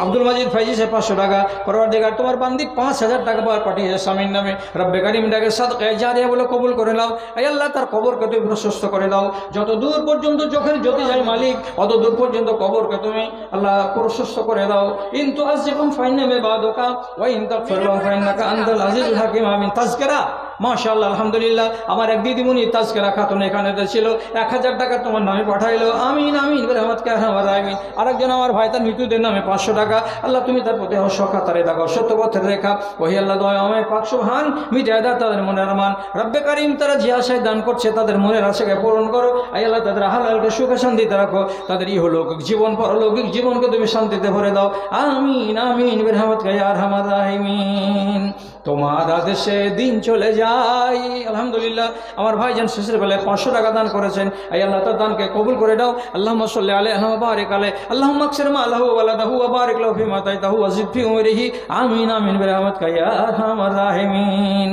আব্দুল মাজিদ ফাইজি সাহেব 500 টাকা। পরওয়ারদিগার তোমার বান্দি 5000 টাকা পাঠিয়েছে স্বামীর নামে। রব্বে কারীম তাকে সাদকায়ে জারিয়া বলে কবুল করে নাও। আয় আল্লাহ তার কবরকে তুমি প্রশস্ত করে দাও। যত দূর পর্যন্ত চোখের জ্যোতি যায় মালিক, অত দূর পর্যন্ত কবরকে তুমি আল্লাহ প্রশস্ত করে দাও। ইন তুআযিবহুম ফাইন্না ইবাদুকা ওয়া ইন তাগফির লাহুম ফাইন্নাকা আনতাল আজিজুল হাকীম। আমিন। তাজকিরা মাশাআল্লাহ, আলহামদুলিল্লাহ। আমার এক দিদিমণি তাজকিরা খাতুন এখানে ছিল, 1000 টাকা তোমার নামে পাঠাইলো। আমিন আমিন বিরহমাতিকা ইয়া আরহামার রাহিমিন। আরেকজন আমার ভাই তার মৃত্যুদের নামে 500 টাকা। আল্লাহ তুমি তার প্রতি সখা তারে দেখো, সত্য পথের রেখা। ওহি আল্লাহ দয়াময় পাক সুবহান মিটায় দাও তাদের মনের আরমান। রব্বে কারীম তারা যে আশায় দান করছে তাদের মনের আশাকে পূরণ করো। আয় আল্লাহ তাদের হালালকে সুখে শান্তিতে রাখো। তাদের ইহলৌকিক জীবন পরলৌকিক জীবনকে তুমি শান্তিতে ভরে দাও। আমিন আমিন বিরহমাতিকা ইয়া আরহামার রাহিমিন। তোমার আদেশে দিন চলে যায়। আলহামদুলিল্লাহ, আমার ভাইজান শেষের বেলায় 500 টাকা দান করেছেন। আয় আল্লাহ তার দানকে কবুল করে দাও। আল্লাহুম্মা সাল্লি আলাইহি ওয়া বারিক আলাইহি, আল্লাহুম্মা আকসির মা লাহু ওয়া ওয়ালাদাহু ওয়া বারিক লাহু ফিমা আতাইতাহু ওয়া জিদ ফি উমরিহি। আমিন আমিন বিরহমাতিকা ইয়া আরহামার রাহিমিন।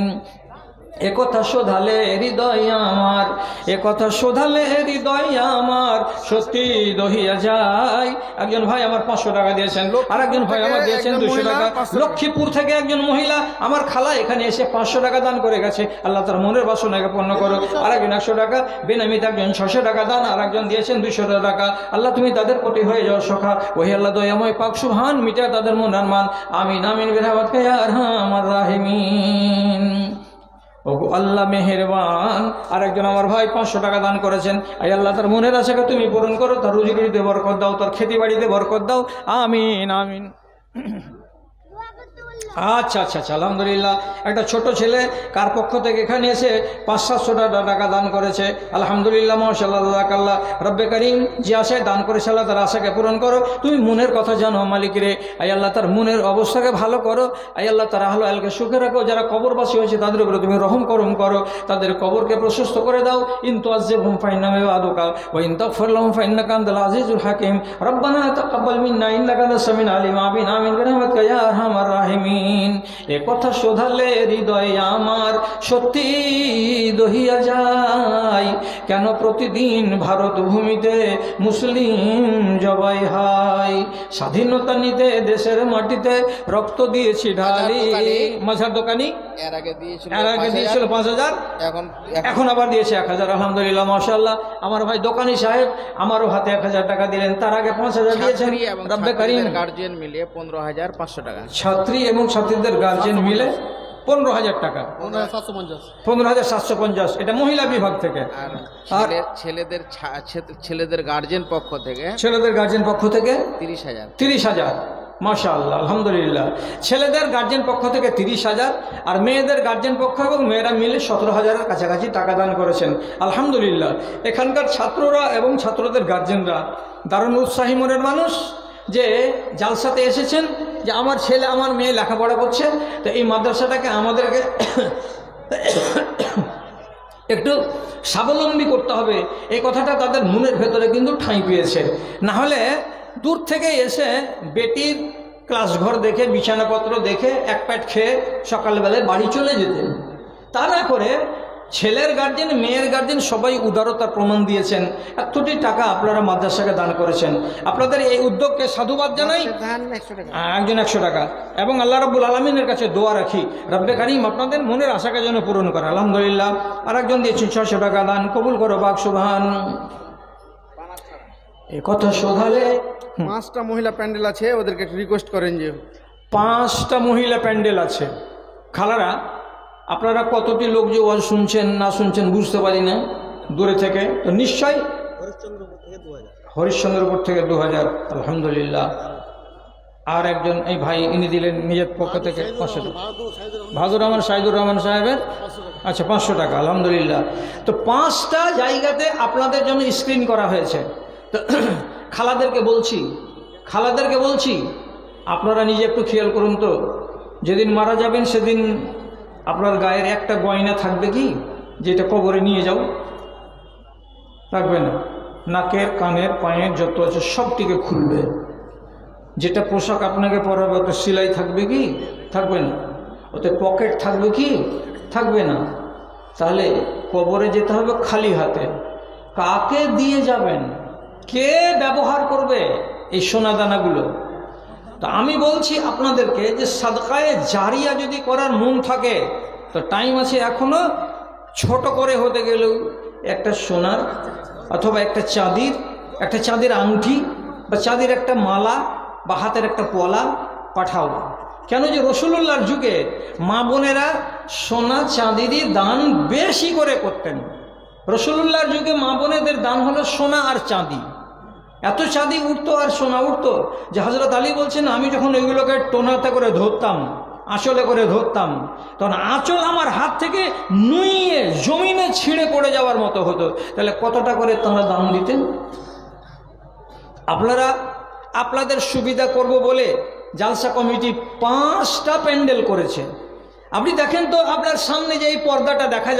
একথা শোধালে হৃদয় আমার, একথা শোধালে হৃদয় আমার সত্যি দহিয়া যায়। একজন ভাই আমার 500 টাকা দিয়েছেন, আর একজন ভাই আমার দিয়েছেন 200 টাকা। লক্ষ্মীপুর থেকে একজন মহিলা আমার খালা এখানে এসে 500 টাকা দান করে গেছে। আল্লাহ তার মনের বাসনাকে পূর্ণ করো। আর একজন 100 টাকা, বেনামিতে একজন 600 টাকা দান, আর একজন দিয়েছেন 200 টাকা। আল্লাহ তুমি তাদের কোটি হয়ে যাও সখা। ওহি আল্লাহ দয়াময় পাক সুবহান মিটা তাদের মনের মান। আমিন আমিন বিরহমাতিকা ইয়া আরহামার রাহিমিন। ওগো আল্লাহ মেহেরবান। আর একজন আমার ভাই 500 টাকা দান করেছেন। আই আল্লাহ তার মনের আশাকে তুমি পূরণ করো, তার রুজি রুজিতে বরকত দাও, তার খেতি বাড়িতে বরকত দাও। আমিন আমিন। আচ্ছা আচ্ছা আচ্ছা, আলহামদুলিল্লাহ। একটা ছোট ছেলে কার পক্ষ থেকে এখানে এসে 500-700 টাকা দান করেছে। আলহামদুলিল্লাহ, মাশাআল্লাহ, জাযাকাল্লাহ। রব্বে করিম যে আশায় দান করেছে আল্লাহ তার আশাকে পূরণ করো। তুমি মনের কথা জানো মালিক রে। আই আল্লাহ তার মনের অবস্থাকে ভালো করো। আই আল্লাহ তার আহলে আলকে সুখে রাখো। যারা কবরবাসী হয়েছে তাদের উপরে তুমি রহম করম করো, তাদের কবরকে প্রশস্ত করে দাও। ইন তুআযিবহুম ফাইন্নামা ইউআদুকা ওয়া ইন তাগফির লাহুম ফাইন্নাকা আনতাল আজিজুল হাকীম। রব্বানা তাকাব্বাল মিন্না ইন্নাকা আনতাস সামিউল আলিম। আমিন আমিন বিরহমাতিকা ইয়া আরহামার রাহিমিন। এ কথা শোধালে হৃদয় আমার সত্যি দহিয়া যায়। কেন প্রতিদিন ভারত ভূমিতে মুসলিম জবাই হয়। স্বাধীনতা নিতে দেশের মাটিতে রক্ত দিয়েছি ঢালি। মাঝার দোকানি এর আগে দিয়েছিল 5000, এখন আবার দিয়েছে 1000। আলহামদুলিল্লাহ, মাশাআল্লাহ। আমার ভাই দোকানি সাহেব আমারও হাতে 1000 টাকা দিলেন, তার আগে 5000 দিয়েছেন। রব্বে করিম গার্জিয়ান মিলিয়ে 15500 টাকা। ছাত্রী এবং ছাত্রীদের গার্জেন মিলে 15000 টাকা, 15750। এটা মহিলা বিভাগ থেকে। আর ছেলেদের গার্জেন পক্ষ থেকে, ছেলেদের গার্জেন পক্ষ থেকে 30000। মাশাআল্লাহ, আলহামদুলিল্লাহ। ছেলেদের গার্জেন পক্ষ থেকে 30000, আর মেয়েদের গার্জেন পক্ষ এবং মেয়েরা মিলে 17000-এর কাছাকাছি টাকা দান করেছেন। আলহামদুলিল্লাহ। এখানকার ছাত্ররা এবং ছাত্রদের গার্জেনরা দারুণ উৎসাহী মনের মানুষ, যে জালসাতে এসেছেন যে আমার ছেলে আমার মেয়ে লেখাপড়া করছে, তো এই মাদ্রাসাটাকে আমাদেরকে একটু স্বাবলম্বী করতে হবে। এই কথাটা তাদের মনের ভেতরে কিন্তু ঠাঁই পেয়েছে। না হলে দূর থেকে এসে বেটির ক্লাস ঘর দেখে, বিছানাপত্র দেখে এক প্যাট খেয়ে সকালবেলায় বাড়ি চলে যেতেন। তা না করে ছেলের গার্জেন, মেয়ের গার্জেন সবাই উদারতার প্রমাণ দিয়েছেন। এতটি টাকা আপনারা মাদ্রাসাকে দান করেছেন। আপনাদের এই উদ্যোগকে সাধুবাদ জানাই। একজন 100 টাকা, এবং আল্লাহ রাব্বুল আলামিনের কাছে দোয়া রাখি রব্বে কারীম আপনাদের মনের আশাকে যেন পূরণ করে। আলহামদুলিল্লাহ। আর একজন দিয়েছেন 600 টাকা দান। কবুল করো পাক সুবহান। এ কথা শোধালে 5টা মহিলা প্যান্ডেল আছে, ওদেরকে রিকোয়েস্ট করেন যে 5টা মহিলা প্যান্ডেল আছে। খালারা, আপনারা কতটি লোক যে ওয়াজ শুনছেন না শুনছেন বুঝতে পারি না দূরে থেকে, তো নিশ্চয় হরিশ্চন্দ্রপুর থেকে 2000। আলহামদুলিল্লাহ। আর একজন এই ভাই ইনি দিলেন নিজের পক্ষ থেকে 500 টাকা। ভাদুর রহমান সাইদুর রহমান সাহেবের, আচ্ছা 500 টাকা। আলহামদুলিল্লাহ। তো 5টা জায়গাতে আপনাদের জন্য স্ক্রিন করা হয়েছে। তো খালাদেরকে বলছি আপনারা নিজে একটু খেয়াল করুন তো, যেদিন মারা যাবেন সেদিন আপনার গায়ের একটা গয়না থাকবে কি যেটা কবরে নিয়ে যাও? থাকবে না। নাকের, কানের, পায়ের যত আছে সবটিকে খুলবে। যেটা পোশাক আপনাকে পরাবে ওটা সেলাই থাকবে কি? থাকবে না। ওতে পকেট থাকবে কি? থাকবে না। তাহলে কবরে যেতে হবে খালি হাতে। কাকে দিয়ে যাবেন? কে ব্যবহার করবে এই সোনা দানাগুলো? তো আমি বলছি আপনাদেরকে যে সাদকায়ে জারিয়া যদি করার মন থাকে তো টাইম আছে এখনো। ছোট করে হতে গেলেও একটা সোনার অথবা একটা চাঁদির আংটি বা চাঁদির একটা মালা বা হাতের একটা পলা পাঠাও। কেন যে রসুলুল্লাহর যুগে মা বোনেরা সোনা চাঁদিরই দান বেশি করে করতেন। রসুলুল্লাহর যুগে মা বোনেদের দান হলো সোনা আর চাঁদি। এত চাঁদি উঠতো আর সোনা উঠতো যে হযরত আলী বলছেন আমি যখন ওইগুলোকে টোনাতে করে ধরতাম, আঁচলে করে ধরতাম, তখন আঁচল আমার হাত থেকে নুইয়ে জমিনে ছিঁড়ে পড়ে যাওয়ার মতো হতো। তাহলে কতটা করে তারা দাম দিতেন? আপনাদের সুবিধা করব বলে জালসা কমিটি 5টা প্যান্ডেল করেছে। আপনি দেখেন তো আপনার সামনে যে এই পর্দাটা দেখা যায়